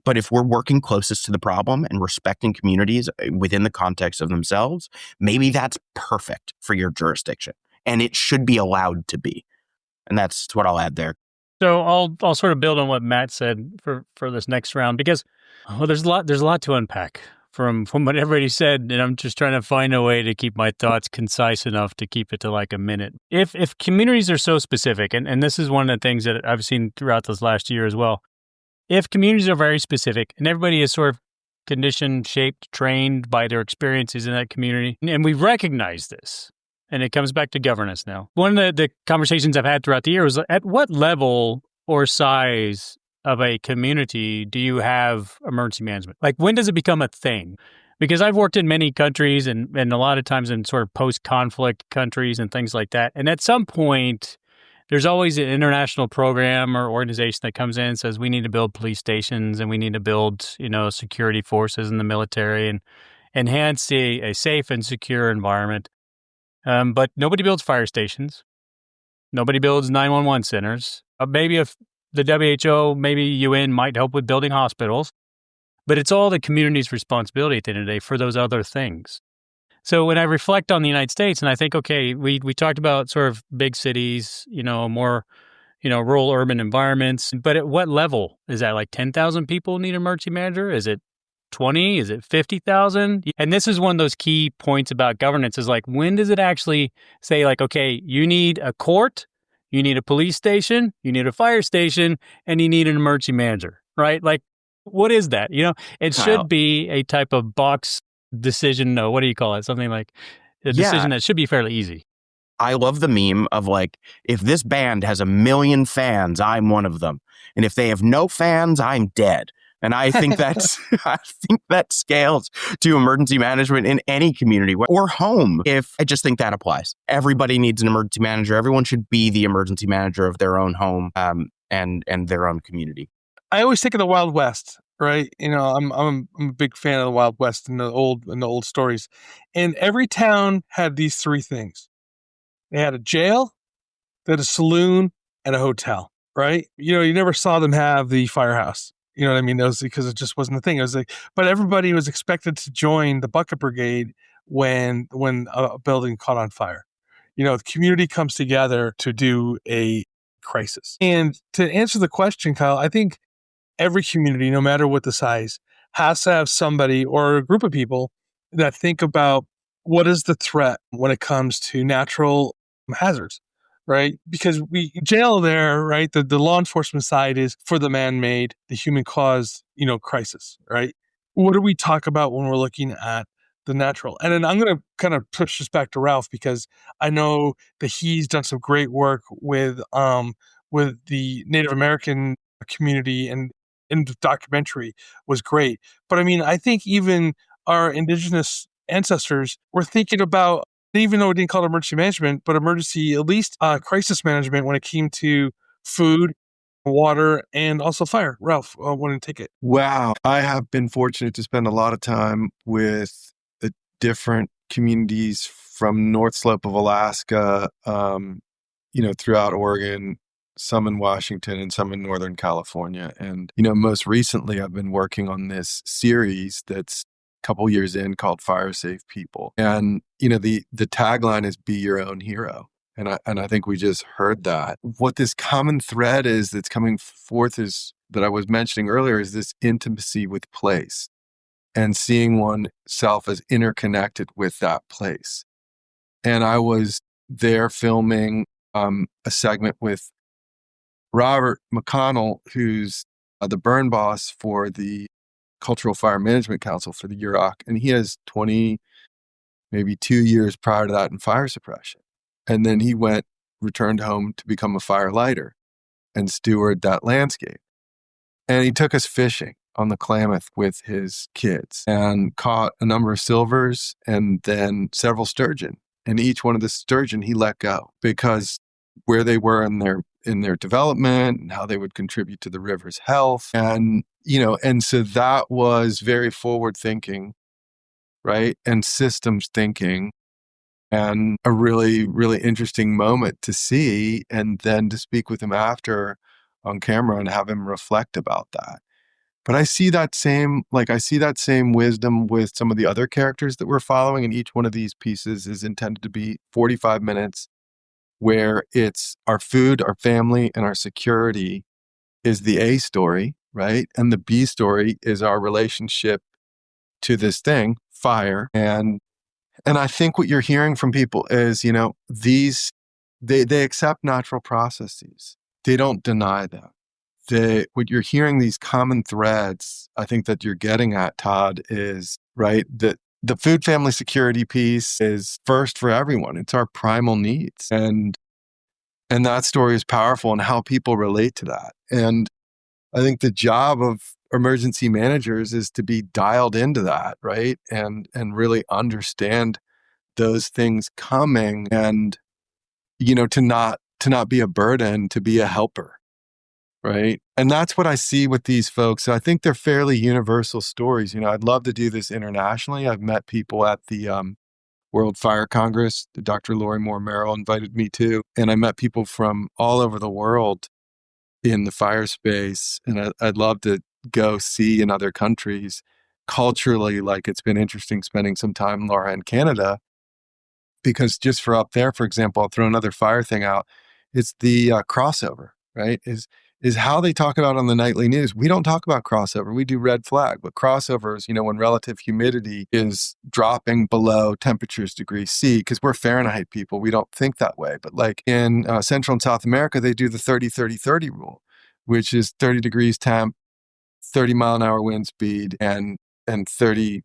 But if we're working closest to the problem and respecting communities within the context of themselves, maybe that's perfect for your jurisdiction. And it should be allowed to be. And that's what I'll add there. So I'll sort of build on what Matt said for this next round, because there's a lot to unpack from what everybody said, and I'm just trying to find a way to keep my thoughts concise enough to keep it to like a minute. If communities are so specific, and this is one of the things that I've seen throughout this last year as well, if communities are very specific and everybody is sort of conditioned, shaped, trained by their experiences in that community, and we recognize this, and it comes back to governance now. One of the conversations I've had throughout the year was, at what level or size of a community do you have emergency management? Like, when does it become a thing? Because I've worked in many countries and a lot of times in sort of post-conflict countries and things like that. And at some point, there's always an international program or organization that comes in and says, we need to build police stations and we need to build, security forces in the military and enhance a safe and secure environment. But nobody builds fire stations. Nobody builds 911 centers. Maybe if the WHO, maybe UN might help with building hospitals, but it's all the community's responsibility at the end of the day for those other things. So when I reflect on the United States and I think, okay, we talked about sort of big cities, more, rural urban environments, but at what level is that? Like 10,000 people need an emergency manager? Is it 20? Is it 50,000? And this is one of those key points about governance, is like, when does it actually say like, okay, you need a court, you need a police station, you need a fire station, and you need an emergency manager, right? Like, what is that? It should be a type of box decision. No, what do you call it? Something like a decision that should be fairly easy. I love the meme of like, if this band has 1 million fans, I'm one of them. And if they have no fans, I'm dead. And I think I think that scales to emergency management in any community or home. I just think that applies. Everybody needs an emergency manager. Everyone should be the emergency manager of their own home and their own community. I always think of the Wild West, right? I'm a big fan of the Wild West and the old stories. And every town had these three things. They had a jail, they had a saloon, and a hotel, right? You never saw them have the firehouse. You know what I mean? That was because it just wasn't the thing. It was like, but everybody was expected to join the bucket brigade when a building caught on fire. The community comes together to do a crisis. And to answer the question, Kyle, I think every community, no matter what the size, has to have somebody or a group of people that think about what is the threat when it comes to natural hazards. Right? Because we jail there, right? The law enforcement side is for the man-made, the human caused, crisis, right? What do we talk about when we're looking at the natural? And then I'm going to kind of push this back to Ralph, because I know that he's done some great work with the Native American community, and in the documentary was great. But I mean, I think even our indigenous ancestors were thinking about, even though it didn't call it emergency management, but emergency, at least crisis management when it came to food, water, and also fire. Ralph, want to take it? Wow. I have been fortunate to spend a lot of time with the different communities from North Slope of Alaska, throughout Oregon, some in Washington and some in Northern California. And, most recently I've been working on this series that's couple years in called Fire Safe People. And, the tagline is be your own hero. And I think we just heard that. What this common thread is that's coming forth is that I was mentioning earlier is this intimacy with place and seeing oneself as interconnected with that place. And I was there filming a segment with Robert McConnell, who's the burn boss for the Cultural Fire Management Council for the UROC. And he has 20, maybe 2 years prior to that in fire suppression. And then he returned home to become a fire lighter and steward that landscape. And he took us fishing on the Klamath with his kids and caught a number of silvers and then several sturgeon. And each one of the sturgeon he let go because where they were in their development and how they would contribute to the river's health. And, and so that was very forward thinking, right? And systems thinking, and a really, really interesting moment to see, and then to speak with him after on camera and have him reflect about that. But I see that same wisdom with some of the other characters that we're following, and each one of these pieces is intended to be 45 minutes. where it's our food, our family, and our security is the A story, right? And the B story is our relationship to this thing, fire. And I think what you're hearing from people is, these they accept natural processes. They don't deny them. What you're hearing, these common threads, I think that you're getting at, Todd, is right that the food family security piece is first for everyone. It's our primal needs. And that story is powerful and how people relate to that. And I think the job of emergency managers is to be dialed into that, right? And really understand those things coming and, to not be a burden, to be a helper. Right. And that's what I see with these folks. I think they're fairly universal stories. I'd love to do this internationally. I've met people at the World Fire Congress. Dr. Lori Moore Merrill invited me to. And I met people from all over the world in the fire space. And I'd love to go see in other countries. Culturally, like it's been interesting spending some time, Laura, in Canada. Because just for up there, for example, I'll throw another fire thing out. It's the crossover, right? Is how they talk about on the nightly news. We don't talk about crossover. We do red flag, but crossovers, when relative humidity is dropping below temperatures degree C, because we're Fahrenheit people, we don't think that way. But like in Central and South America, they do the 30-30-30 rule, which is 30 degrees temp, 30 mile an hour wind speed, and 30%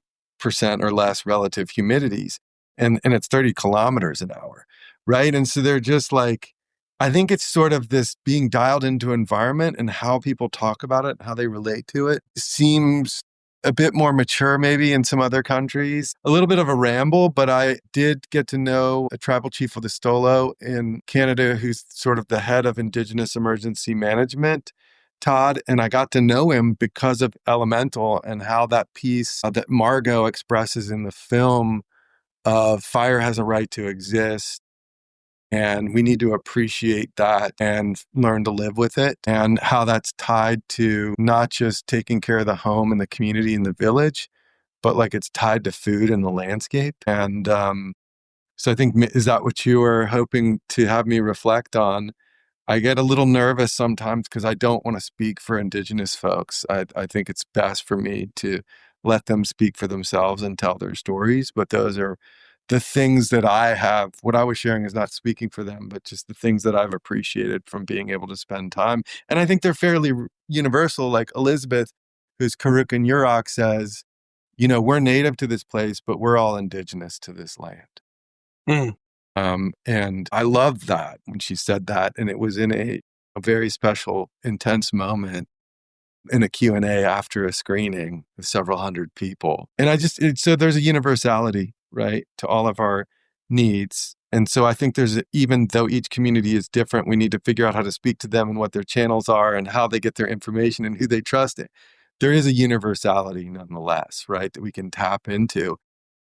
or less relative humidities. And it's 30 kilometers an hour, right? And so they're just like, I think it's sort of this being dialed into environment and how people talk about it, how they relate to it seems a bit more mature maybe in some other countries. A little bit of a ramble, but I did get to know a tribal chief of the Stolo in Canada who's sort of the head of Indigenous emergency management, Todd, and I got to know him because of Elemental and how that piece that Margot expresses in the film of fire has a right to exist. And we need to appreciate that and learn to live with it, and how that's tied to not just taking care of the home and the community and the village, but like it's tied to food and the landscape. And so I think, is that what you were hoping to have me reflect on? I get a little nervous sometimes because I don't want to speak for Indigenous folks. I think it's best for me to let them speak for themselves and tell their stories. But those are the things that I have. What I was sharing is not speaking for them, but just the things that I've appreciated from being able to spend time. And I think they're fairly universal. Like Elizabeth, who's Karuk and Yurok, says, we're native to this place, but we're all indigenous to this land. Mm. And I loved that when she said that. And it was in a very special, intense moment in a Q&A after a screening with several hundred people. And so there's a universality, right, to all of our needs. And so I think even though each community is different, we need to figure out how to speak to them and what their channels are and how they get their information and who they trust. There is a universality nonetheless, right, that we can tap into.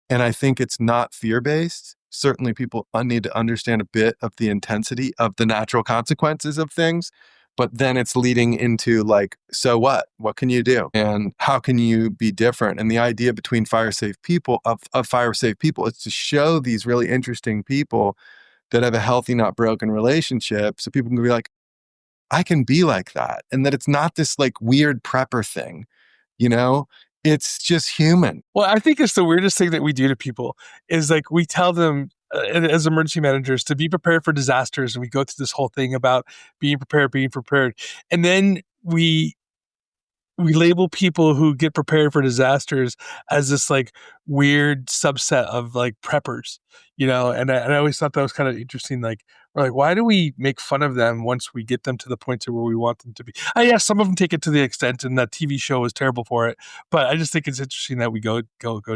And I think it's not fear-based. Certainly people need to understand a bit of the intensity of the natural consequences of things. But then it's leading into like, so what? What can you do? And how can you be different? And the idea between fire-safe people, of fire-safe people, is to show these really interesting people that have a healthy, not broken relationship. So people can be like, I can be like that. And that it's not this like weird prepper thing, it's just human. Well, I think it's the weirdest thing that we do to people is like we tell them as emergency managers to be prepared for disasters. And we go through this whole thing about being prepared. And then we label people who get prepared for disasters as this like weird subset of like preppers, and I always thought that was kind of interesting. Like, we're like, why do we make fun of them once we get them to the point to where we want them to be? Yeah, some of them take it to the extent, and that TV show was terrible for it. But I just think it's interesting that we go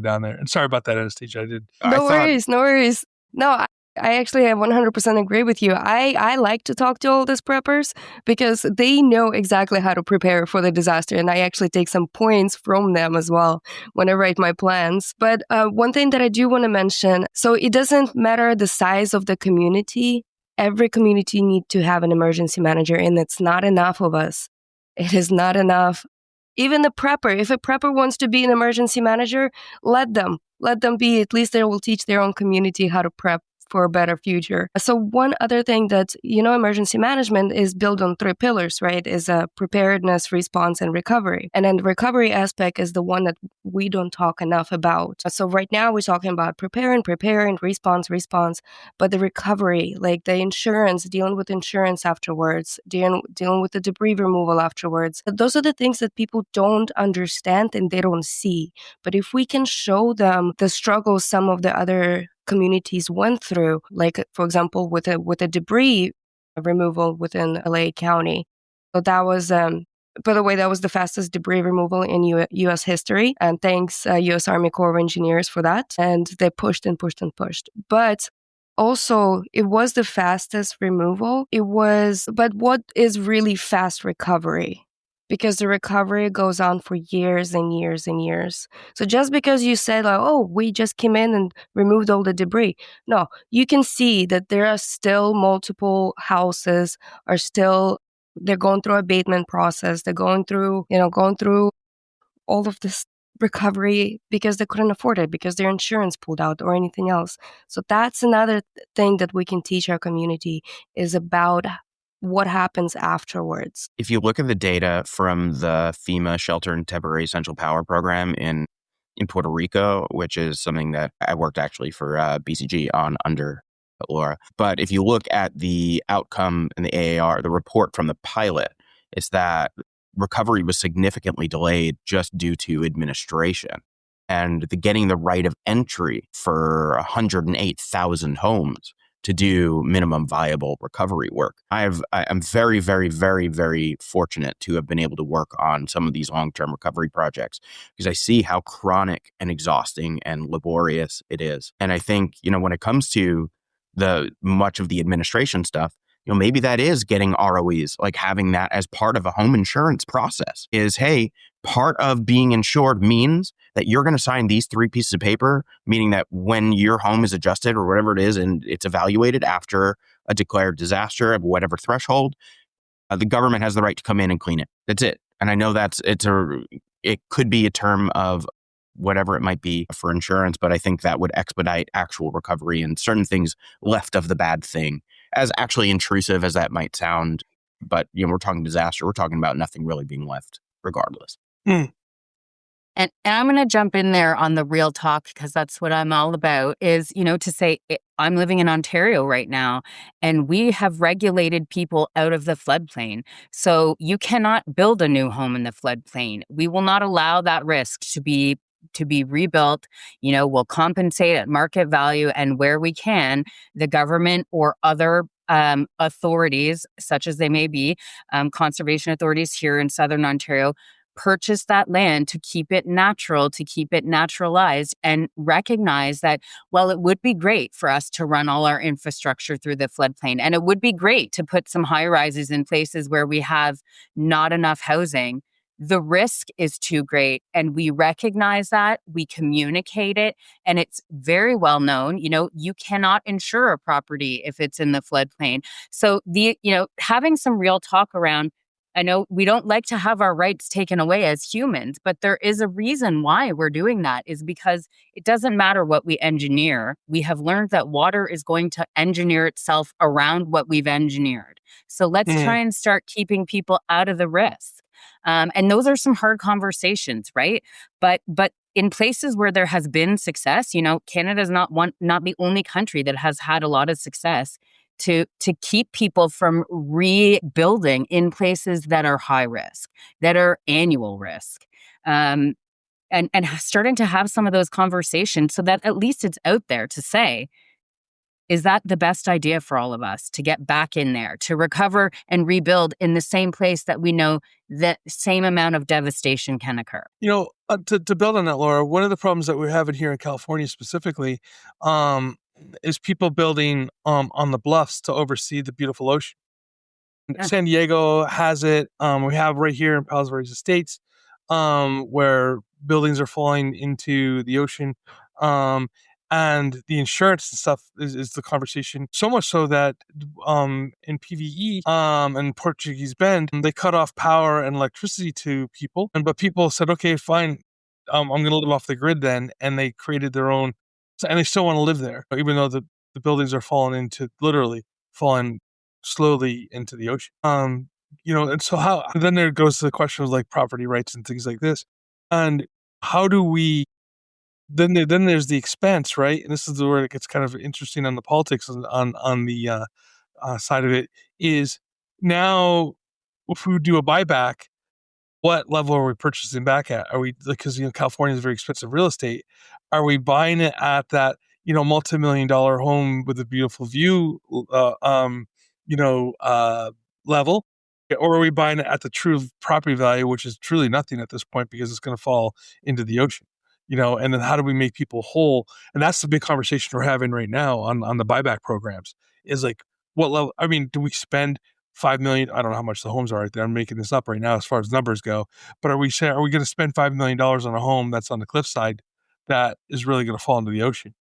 down there. And sorry about that, Anastasia. No worries. No, I actually 100% agree with you. I like to talk to all these preppers because they know exactly how to prepare for the disaster. And I actually take some points from them as well when I write my plans. But one thing that I do want to mention, so it doesn't matter the size of the community. Every community needs to have an emergency manager, and it's not enough of us. It is not enough. Even the prepper, if a prepper wants to be an emergency manager, let them be. At least they will teach their own community how to prep for a better future. So one other thing that, emergency management is built on 3 pillars, right? Is preparedness, response, and recovery. And then the recovery aspect is the one that we don't talk enough about. So right now we're talking about preparing, response. But the recovery, like the insurance, dealing with insurance afterwards, dealing with the debris removal afterwards, those are the things that people don't understand and they don't see. But if we can show them the struggles some of the other communities went through, like for example with a debris removal within LA County, so that was by the way, that was the fastest debris removal in U.S. history, and thanks U.S. Army Corps of Engineers for that. And they pushed and pushed and pushed, but also it was the fastest removal. But what is really fast recovery? Because the recovery goes on for years and years and years. So just because you said, like, oh, we just came in and removed all the debris. No, you can see that there are still multiple houses they're going through abatement process. They're going through all of this recovery because they couldn't afford it, because their insurance pulled out or anything else. So that's another thing that we can teach our community, is about what happens afterwards. If you look at the data from the FEMA Shelter and Temporary Essential Power Program in Puerto Rico, which is something that I worked actually for BCG on under Laura. But if you look at the outcome in the AAR, the report from the pilot is that recovery was significantly delayed just due to administration. And getting the right of entry for 108,000 homes to do minimum viable recovery work. I'm very, very, very, very fortunate to have been able to work on some of these long-term recovery projects, because I see how chronic and exhausting and laborious it is. And I think, when it comes to much of the administration stuff, maybe that is getting ROEs, like having that as part of a home insurance process is, hey, part of being insured means that you're going to sign these 3 pieces of paper, meaning that when your home is adjusted or whatever it is, and it's evaluated after a declared disaster of whatever threshold, the government has the right to come in and clean it. That's it. And I know it could be a term of whatever it might be for insurance, but I think that would expedite actual recovery and certain things left of the bad thing, as actually intrusive as that might sound. But, we're talking disaster. We're talking about nothing really being left regardless. Mm. And I'm going to jump in there on the real talk, because that's what I'm all about, is, to say I'm living in Ontario right now, and we have regulated people out of the floodplain. So you cannot build a new home in the floodplain. We will not allow that risk to be rebuilt. We'll compensate at market value, and where we can, the government or other authorities, such as they may be, conservation authorities here in Southern Ontario, purchase that land to keep it natural, to keep it naturalized, and recognize that, well, it would be great for us to run all our infrastructure through the floodplain. And it would be great to put some high rises in places where we have not enough housing. The risk is too great, and we recognize that, we communicate it, and it's very well known. You cannot insure a property if it's in the floodplain. So having some real talk around, I know we don't like to have our rights taken away as humans, but there is a reason why we're doing that, is because it doesn't matter what we engineer. We have learned that water is going to engineer itself around what we've engineered. So let's try and start keeping people out of the risk. And those are some hard conversations, right? But in places where there has been success, Canada's not the only country that has had a lot of success to keep people from rebuilding in places that are high risk, that are annual risk, and starting to have some of those conversations so that at least it's out there to say, is that the best idea for all of us to get back in there, to recover and rebuild in the same place that we know that same amount of devastation can occur? To build on that, Laura, one of the problems that we're having here in California specifically is people building on the bluffs to oversee the beautiful ocean. Yeah. San Diego has it. We have right here in Palos Verdes Estates, where buildings are falling into the ocean. And the insurance and stuff is the conversation. So much so that in PVE and Portuguese Bend, they cut off power and electricity to people. But people said, okay, fine, I'm going to live off the grid then. And they created their own, and they still want to live there, even though the buildings are literally falling slowly into the ocean. And so then there goes to the question of like property rights and things like this. And how do we, then there's the expense, right? And this is where it gets kind of interesting on the politics on the side of it is now if we do a buyback, what level are we purchasing back at? Are we, because California is very expensive real estate, are we buying it at that multi-million-dollar home with a beautiful view level, or are we buying it at the true property value, which is truly nothing at this point because it's going to fall into the ocean? And then how do we make people whole? And that's the big conversation we're having right now on the buyback programs is like, what level? I mean, do we spend $5 million? I don't know how much the homes are right there. I'm making this up right now as far as numbers go, but are we going to spend $5 million on a home that's on the cliffside that is really going to fall into the ocean?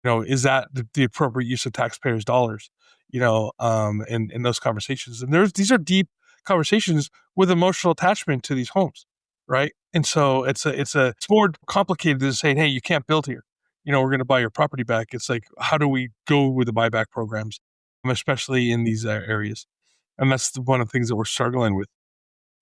Is that the appropriate use of taxpayers' dollars? In those conversations, and these are deep conversations with emotional attachment to these homes, right? And so it's more complicated than saying, hey, you can't build here. We're going to buy your property back. It's like, how do we go with the buyback programs, especially in these areas? And that's one of the things that we're struggling with.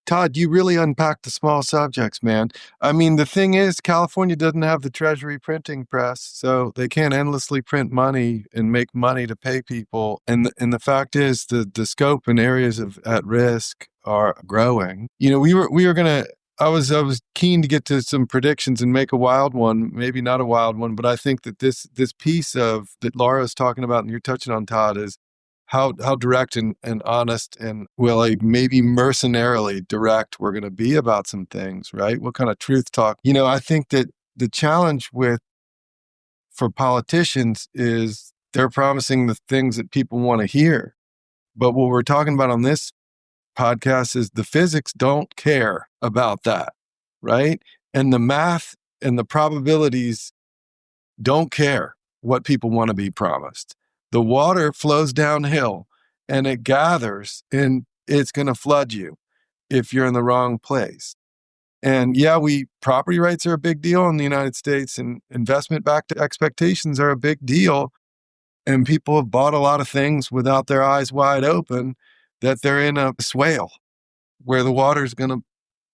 Todd, you really unpacked the small subjects, man. I mean, the thing is, California doesn't have the Treasury printing press, so they can't endlessly print money and make money to pay people. And the fact is, the scope and areas of at risk are growing. I was keen to get to some predictions and make a wild one, maybe not a wild one, but I think that this piece of that Laura's talking about and you're touching on, Todd, is how direct and honest and maybe mercenarily direct we're going to be about some things, right? What kind of truth talk? I think that the challenge for politicians is they're promising the things that people want to hear. But what we're talking about on this podcast is the physics don't care about that, right? And the math and the probabilities don't care what people want to be promised. The water flows downhill and it gathers and it's going to flood you if you're in the wrong place. And property rights are a big deal in the United States and investment-backed expectations are a big deal. And people have bought a lot of things without their eyes wide open that they're in a swale where the water's going to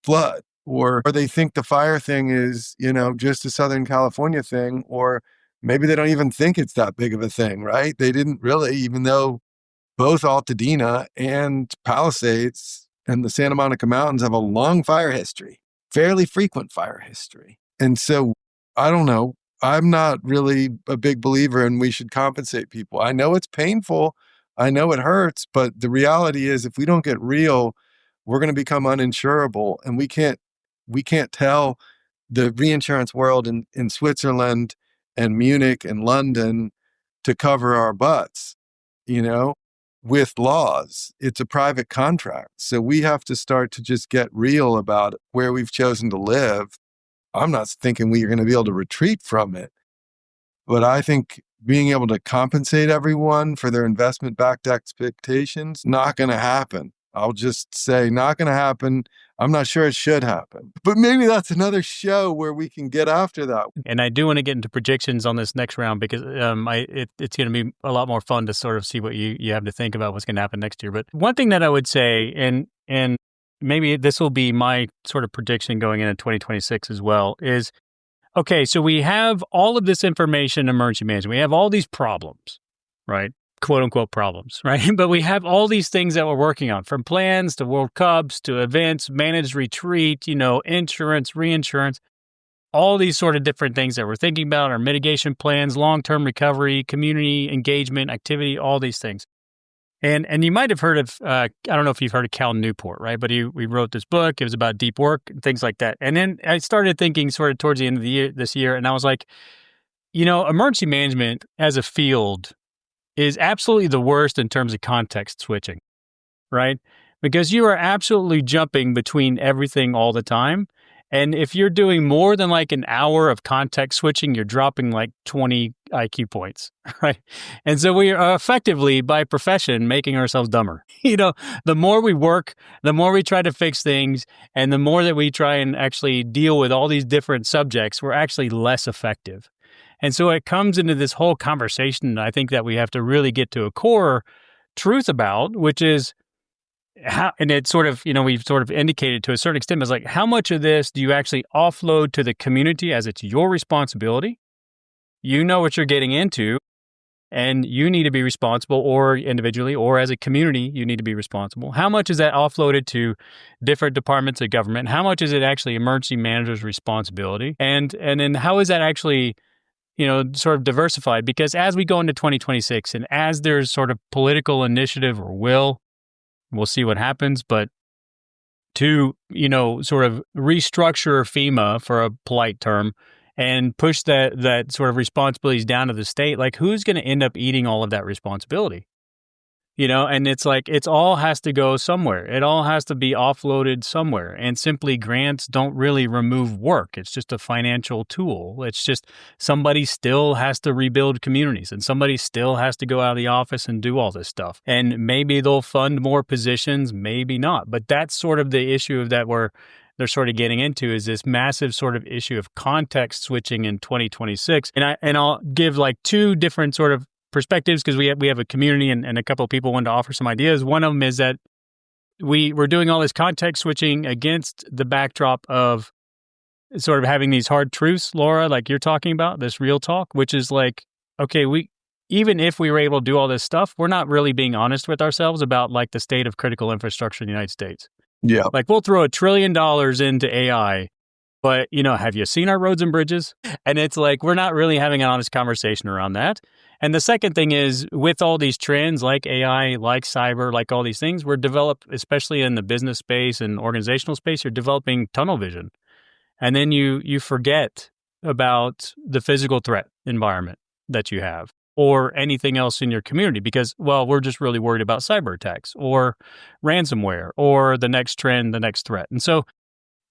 flood, or they think the fire thing is, just a Southern California thing, or maybe they don't even think it's that big of a thing, right? They didn't really, even though both Altadena and Palisades and the Santa Monica Mountains have a long fire history, fairly frequent fire history. And so, I don't know. I'm not really a big believer in we should compensate people. I know it's painful. I know it hurts, but the reality is if we don't get real, we're going to become uninsurable. And we can't tell the reinsurance world in Switzerland and Munich and London to cover our butts, with laws. It's a private contract. So we have to start to just get real about where we've chosen to live. I'm not thinking we are going to be able to retreat from it, but I think being able to compensate everyone for their investment-backed expectations, not going to happen. I'll just say not going to happen. I'm not sure it should happen. But maybe that's another show where we can get after that. And I do want to get into predictions on this next round because it's going to be a lot more fun to sort of see what you have to think about what's going to happen next year. But one thing that I would say, and maybe this will be my sort of prediction going into 2026 as well, is, okay, so we have all of this information in emergency management. We have all these problems, right? Quote unquote problems, right? But we have all these things that we're working on, from plans to World Cups to events, managed retreat, insurance, reinsurance, all these sort of different things that we're thinking about, our mitigation plans, long-term recovery, community engagement, activity, all these things. And you might have heard of, I don't know if you've heard of Cal Newport, right? But he wrote this book. It was about deep work and things like that. And then I started thinking sort of towards the end of this year, and I was like, emergency management as a field is absolutely the worst in terms of context switching, right? Because you are absolutely jumping between everything all the time. And if you're doing more than like an hour of context switching, you're dropping like 20 IQ points, right? And so we are effectively, by profession, making ourselves dumber. The more we work, the more we try to fix things, and the more that we try and actually deal with all these different subjects, we're actually less effective. And so it comes into this whole conversation, I think, that we have to really get to a core truth about, which is how, and it's sort of, we've sort of indicated to a certain extent, is like, how much of this do you actually offload to the community as it's your responsibility? You know what you're getting into, and you need to be responsible, or individually or as a community, you need to be responsible. How much is that offloaded to different departments of government? How much is it actually emergency managers' responsibility? And then how is that actually, sort of diversified? Because as we go into 2026 and as there's sort of political initiative or will, we'll see what happens, but to, sort of restructure FEMA, for a polite term, and push that sort of responsibilities down to the state, like, who's going to end up eating all of that responsibility? And it's like, it all has to go somewhere. It all has to be offloaded somewhere. And simply grants don't really remove work. It's just a financial tool. It's just somebody still has to rebuild communities, and somebody still has to go out of the office and do all this stuff. And maybe they'll fund more positions, maybe not. But that's sort of the issue that they're sort of getting into, is this massive sort of issue of context switching in 2026. And I'll give like two different sort of perspectives, because we have a community and a couple of people wanted to offer some ideas. One of them is that we're doing all this context switching against the backdrop of sort of having these hard truths, Laura, like you're talking about, this real talk, which is like, okay, even if we were able to do all this stuff, we're not really being honest with ourselves about like the state of critical infrastructure in the United States. Yeah. Like, we'll throw $1 trillion into AI, but, have you seen our roads and bridges? And it's like, we're not really having an honest conversation around that. And the second thing is, with all these trends like AI, like cyber, like all these things, we're developed, especially in the business space and organizational space, you're developing tunnel vision. And then you forget about the physical threat environment that you have, or anything else in your community, because, well, we're just really worried about cyber attacks or ransomware or the next trend, the next threat. And so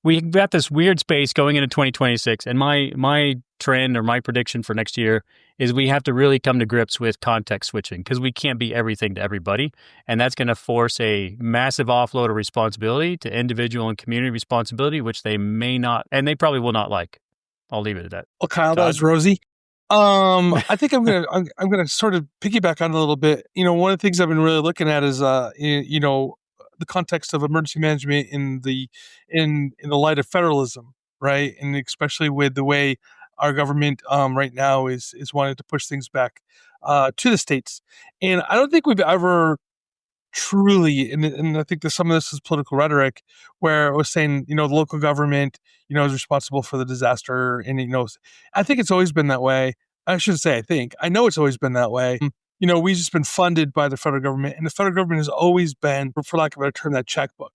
we've got this weird space going into 2026. And my trend, or my prediction for next year, is we have to really come to grips with context switching, because we can't be everything to everybody. And that's going to force a massive offload of responsibility to individual and community responsibility, which they may not, and they probably will not like. I'll leave it at that. Well, Kyle, that was rosy. I think I'm gonna sort of piggyback on it a little bit. One of the things I've been really looking at is the context of emergency management in the light of federalism, right? And especially with the way our government right now is wanting to push things back to the states. And I don't think we've ever truly, and I think that some of this is political rhetoric, where it was saying, the local government, is responsible for the disaster. And, I think it's always been that way. I shouldn't say I know it's always been that way. We've just been funded by the federal government, and the federal government has always been, for lack of a better term, that checkbook.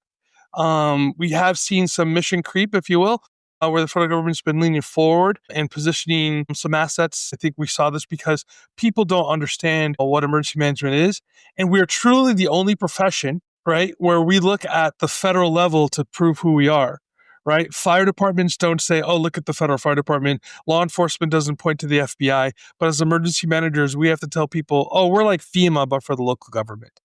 We have seen some mission creep, if you will, where the federal government's been leaning forward and positioning some assets. I think we saw this because people don't understand what emergency management is. And we're truly the only profession, right, where we look at the federal level to prove who we are, right? Fire departments don't say, oh, look at the federal fire department. Law enforcement doesn't point to the FBI. But as emergency managers, we have to tell people, oh, we're like FEMA, but for the local government,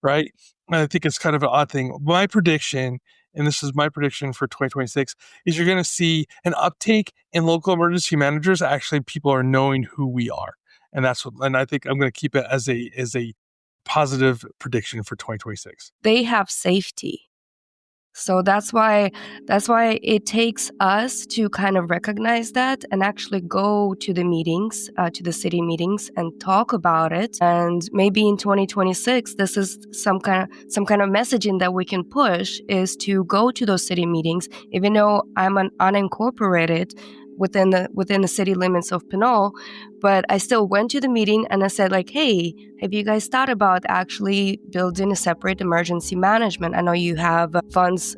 right? And I think it's kind of an odd thing. My prediction, and this is my prediction for 2026, is you're going to see an uptake in local emergency managers. Actually, people are knowing who we are. And and I think I'm going to keep it as a positive prediction for 2026. They have safety. So that's why it takes us to kind of recognize that and actually go to the meetings, to the city meetings, and talk about it. And maybe in 2026, this is some kind of messaging that we can push, is to go to those city meetings, even though I'm an unincorporated within the city limits of Pinole, but I still went to the meeting and I said, like, hey, have you guys thought about actually building a separate emergency management? I know you have funds,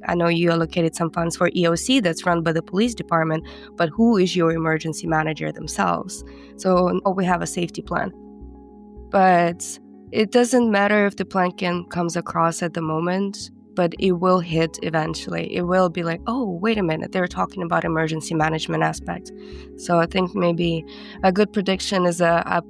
I know you allocated some funds for EOC that's run by the police department, but who is your emergency manager themselves? So we have a safety plan. But it doesn't matter if the plan comes across at the moment, but it will hit eventually. It will be like, oh, wait a minute, they're talking about emergency management aspect. So I think maybe a good prediction is a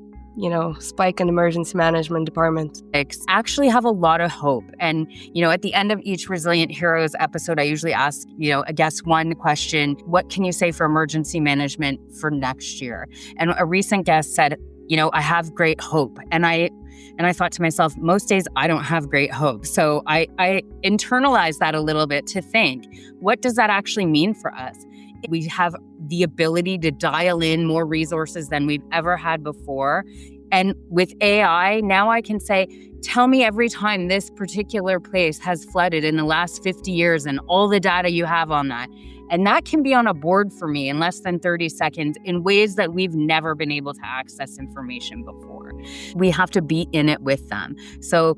spike in emergency management department? I actually have a lot of hope. And, at the end of each Resilient Heroes episode, I usually ask, a guest one question: what can you say for emergency management for next year? And a recent guest said, I have great hope. And I thought to myself, most days I don't have great hope. So I internalized that a little bit to think, what does that actually mean for us? We have the ability to dial in more resources than we've ever had before. And with AI, now I can say, tell me every time this particular place has flooded in the last 50 years and all the data you have on that. And that can be on a board for me in less than 30 seconds in ways that we've never been able to access information before. We have to be in it with them. So,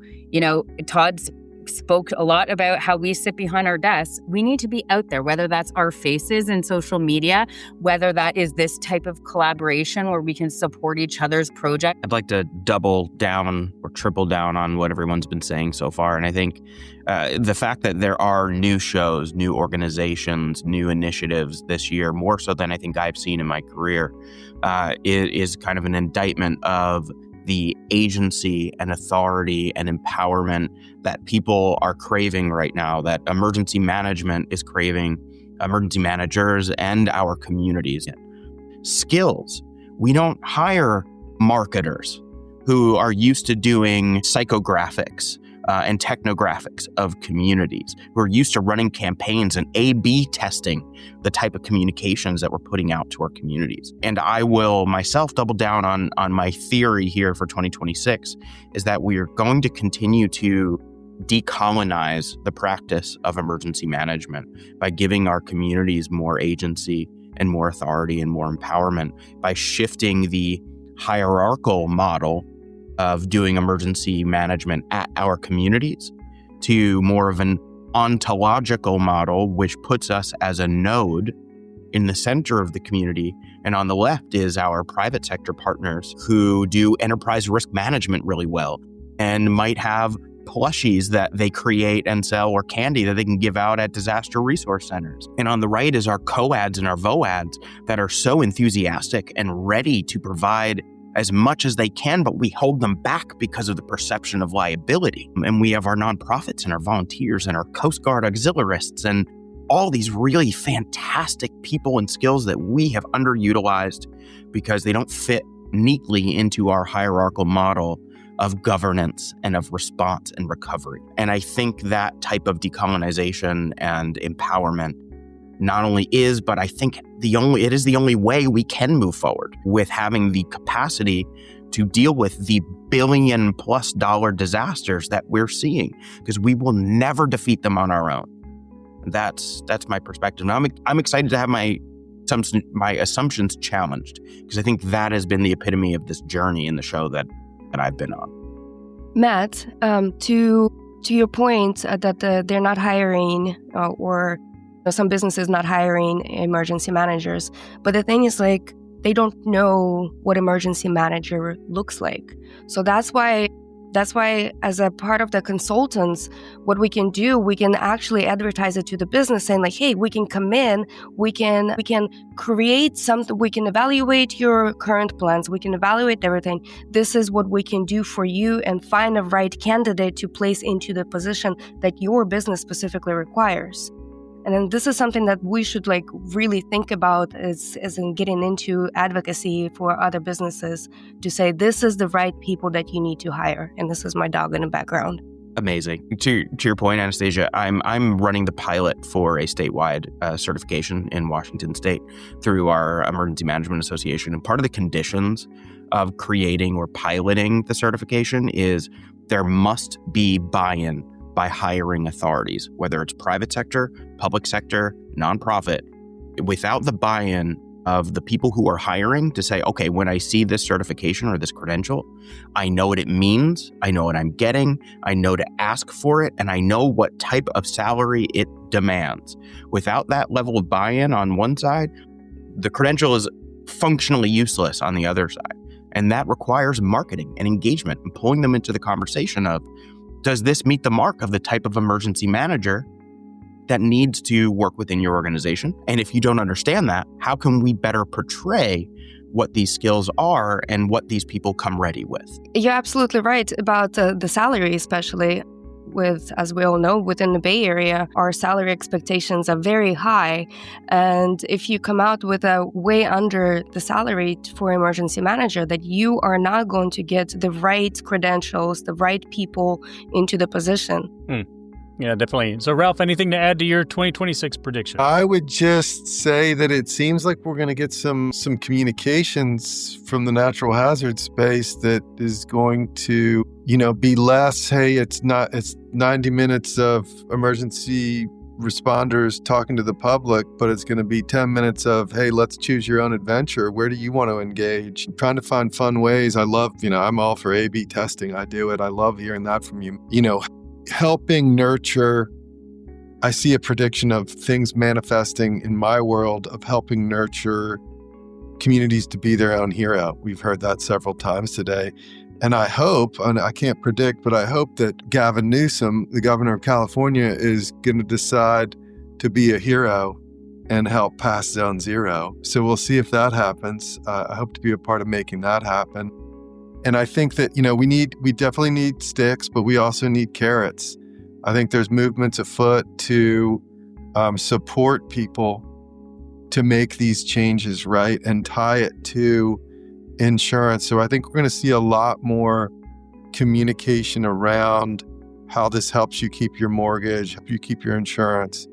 Todd's spoke a lot about how we sit behind our desks. We need to be out there, whether that's our faces in social media, whether that is this type of collaboration where we can support each other's project. I'd like to double down or triple down on what everyone's been saying so far. And I think the fact that there are new shows, new organizations, new initiatives this year, more so than I think I've seen in my career, it is kind of an indictment of the agency and authority and empowerment that people are craving right now, that emergency management is craving, emergency managers and our communities. Skills. We don't hire marketers who are used to doing psychographics and technographics of communities, who are used to running campaigns and A/B testing the type of communications that we're putting out to our communities. And I will myself double down on my theory here for 2026 is that we are going to continue to decolonize the practice of emergency management by giving our communities more agency and more authority and more empowerment, by shifting the hierarchical model of doing emergency management at our communities to more of an ontological model, which puts us as a node in the center of the community. And on the left is our private sector partners who do enterprise risk management really well and might have plushies that they create and sell, or candy that they can give out at disaster resource centers. And on the right is our coads and our voads that are so enthusiastic and ready to provide as much as they can, but we hold them back because of the perception of liability. And we have our nonprofits and our volunteers and our Coast Guard auxiliarists and all these really fantastic people and skills that we have underutilized because they don't fit neatly into our hierarchical model of governance and of response and recovery. And I think that type of decolonization and empowerment not only is, but I think it is the only way we can move forward with having the capacity to deal with the $1 billion+ disasters that we're seeing, because we will never defeat them on our own. That's my perspective. Now, I'm excited to have my assumptions challenged, because I think that has been the epitome of this journey in the show that I've been on. Matt, to your point that they're not hiring or some businesses not hiring emergency managers. But the thing is, they don't know what emergency manager looks like. So that's why as a part of the consultants, what we can do, we can actually advertise it to the business saying hey, we can come in, we can create something, we can evaluate your current plans, we can evaluate everything. This is what we can do for you, and find a right candidate to place into the position that your business specifically requires. And then this is something that we should really think about as in getting into advocacy for other businesses, to say this is the right people that you need to hire. And this is my dog in the background. Amazing. To your point, Anastasia, I'm running the pilot for a statewide certification in Washington State through our Emergency Management Association. And part of the conditions of creating or piloting the certification is there must be buy-in by hiring authorities, whether it's private sector, public sector, nonprofit. Without the buy-in of the people who are hiring to say, okay, when I see this certification or this credential, I know what it means, I know what I'm getting, I know to ask for it, and I know what type of salary it demands. Without that level of buy-in on one side, the credential is functionally useless on the other side. And that requires marketing and engagement and pulling them into the conversation of, does this meet the mark of the type of emergency manager that needs to work within your organization? And if you don't understand that, how can we better portray what these skills are and what these people come ready with. You're absolutely right about the salary, especially. As we all know, within the Bay Area, our salary expectations are very high. And if you come out with a way under the salary for emergency manager, that you are not going to get the right credentials, the right people into the position. Yeah, definitely. So, Ralph, anything to add to your 2026 prediction? I would just say that it seems like we're going to get some communications from the natural hazard space that is going to, be less, hey, it's 90 minutes of emergency responders talking to the public, but it's going to be 10 minutes of, hey, let's choose your own adventure. Where do you want to engage? I'm trying to find fun ways. I love, I'm all for A/B testing. I do it. I love hearing that from you. Helping nurture, I see a prediction of things manifesting in my world of helping nurture communities to be their own hero. We've heard that several times today. And I hope, and I can't predict, but I hope that Gavin Newsom, the governor of California, is going to decide to be a hero and help pass Zone Zero. So we'll see if that happens. I hope to be a part of making that happen. And I think that, we definitely need sticks, but we also need carrots. I think there's movements afoot to support people to make these changes, right? And tie it to insurance. So I think we're going to see a lot more communication around how this helps you keep your mortgage, help you keep your insurance.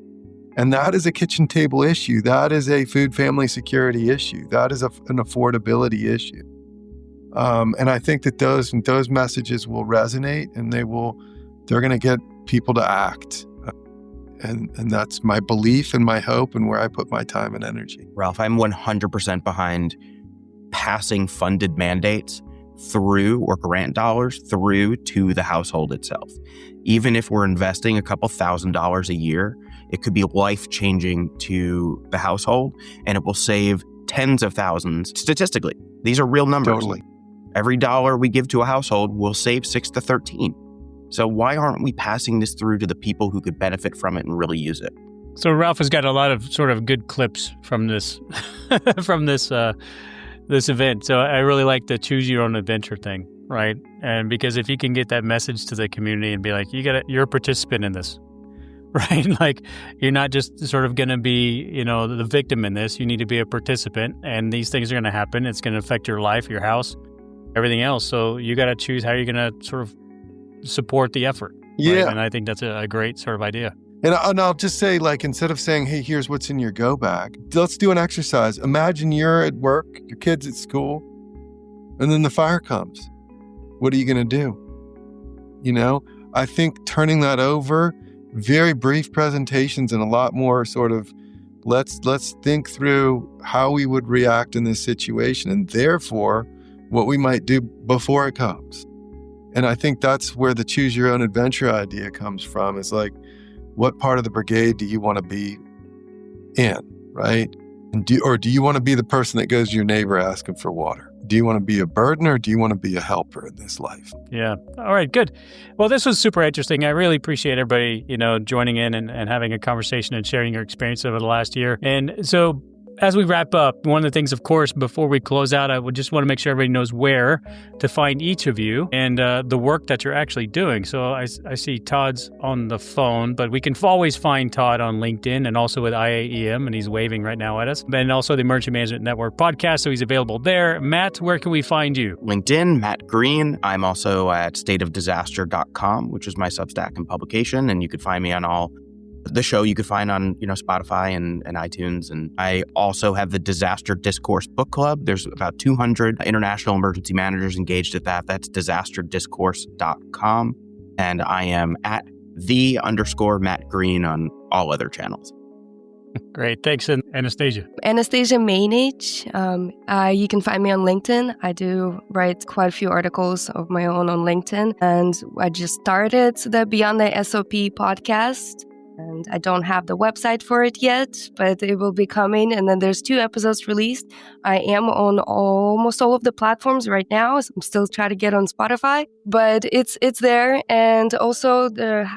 And that is a kitchen table issue. That is a food family security issue. That is an affordability issue. And I think that those messages will resonate, and they're going to get people to act. And that's my belief and my hope and where I put my time and energy. Ralph, I'm 100% behind passing funded mandates through, or grant dollars through, to the household itself. Even if we're investing a couple $1,000s a year, it could be life-changing to the household, and it will save tens of thousands statistically. These are real numbers. Totally. Every dollar we give to a household will save 6 to 13. So why aren't we passing this through to the people who could benefit from it and really use it? So Ralph has got a lot of sort of good clips from this this event. So I really like the choose your own adventure thing, right? And because if you can get that message to the community and be like, you're a participant in this, right? Like, you're not just sort of going to be, the victim in this. You need to be a participant, and these things are going to happen. It's going to affect your life, your house, everything else. So you got to choose how you're going to sort of support the effort. Yeah. Right? And I think that's a great sort of idea. And I'll just say, instead of saying, hey, here's what's in your go bag, let's do an exercise. Imagine you're at work, your kid's at school, and then the fire comes. What are you going to do? I think turning that over, very brief presentations and a lot more sort of, let's think through how we would react in this situation, and therefore what we might do before it comes. And I think that's where the choose your own adventure idea comes from. Is like, what part of the brigade do you want to be in, right? And do you want to be the person that goes to your neighbor asking for water? Do you want to be a burden, or do you want to be a helper in this life? Yeah. All right, good. Well, this was super interesting. I really appreciate everybody, joining in and having a conversation and sharing your experience over the last year. And so as we wrap up, one of the things, of course, before we close out, I would just want to make sure everybody knows where to find each of you and the work that you're actually doing. So I see Todd's on the phone, but we can always find Todd on LinkedIn and also with IAEM, and he's waving right now at us. And also the Emergency Management Network podcast, so he's available there. Matt, where can we find you? LinkedIn, Matt Green. I'm also at stateofdisaster.com, which is my Substack and publication, and you could find me on all the show you could find on, Spotify and iTunes. And I also have the Disaster Discourse Book Club. There's about 200 international emergency managers engaged at that. That's disasterdiscourse.com. And I am at _Matt Green on all other channels. Great. Thanks, Anastasia. Anastasia Mainage. You can find me on LinkedIn. I do write quite a few articles of my own on LinkedIn. And I just started the Beyond the SOP podcast. And I don't have the website for it yet, but it will be coming. And then there's 2 episodes released. I am on almost all of the platforms right now. So I'm still trying to get on Spotify, but it's there. And also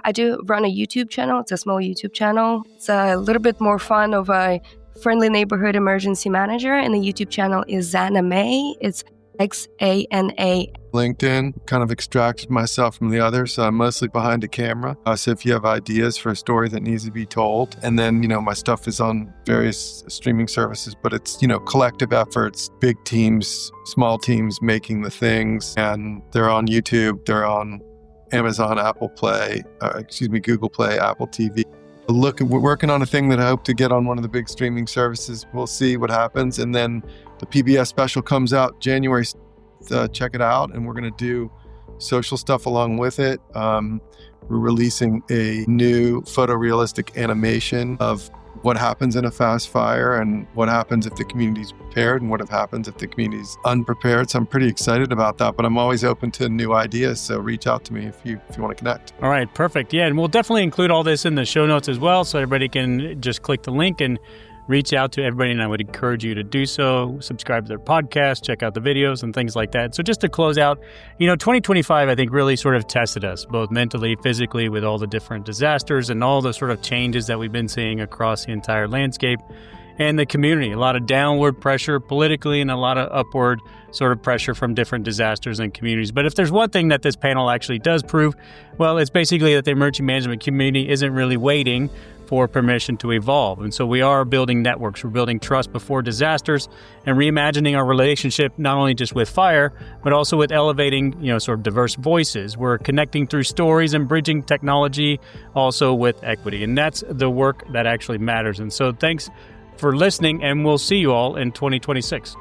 I do run a YouTube channel. It's a small YouTube channel. It's a little bit more fun of a Friendly Neighborhood Emergency Manager, and the YouTube channel is Xana May. It's Xana. LinkedIn, kind of extracted myself from the others, so I'm mostly behind a camera. So if you have ideas for a story that needs to be told, and then, my stuff is on various streaming services, but it's, collective efforts, big teams, small teams making the things, and they're on YouTube, they're on Amazon, Google Play, Apple TV. We're working on a thing that I hope to get on one of the big streaming services. We'll see what happens. And then the PBS special comes out January. Check it out. And we're going to do social stuff along with it. We're releasing a new photorealistic animation of what happens in a fast fire and what happens if the community's prepared and what happens if the community's unprepared. So I'm pretty excited about that, but I'm always open to new ideas. So reach out to me if you want to connect. All right, perfect. Yeah, and we'll definitely include all this in the show notes as well, so everybody can just click the link and reach out to everybody, and I would encourage you to do so. Subscribe to their podcast, check out the videos and things like that. So just to close out, 2025, I think, really sort of tested us, both mentally, physically, with all the different disasters and all the sort of changes that we've been seeing across the entire landscape and the community. A lot of downward pressure politically and a lot of upward sort of pressure from different disasters and communities. But if there's one thing that this panel actually does prove, well, it's basically that the emergency management community isn't really waiting for permission to evolve. And so we are building networks. We're building trust before disasters and reimagining our relationship, not only just with fire, but also with elevating, sort of diverse voices. We're connecting through stories and bridging technology also with equity. And that's the work that actually matters. And so thanks for listening, and we'll see you all in 2026.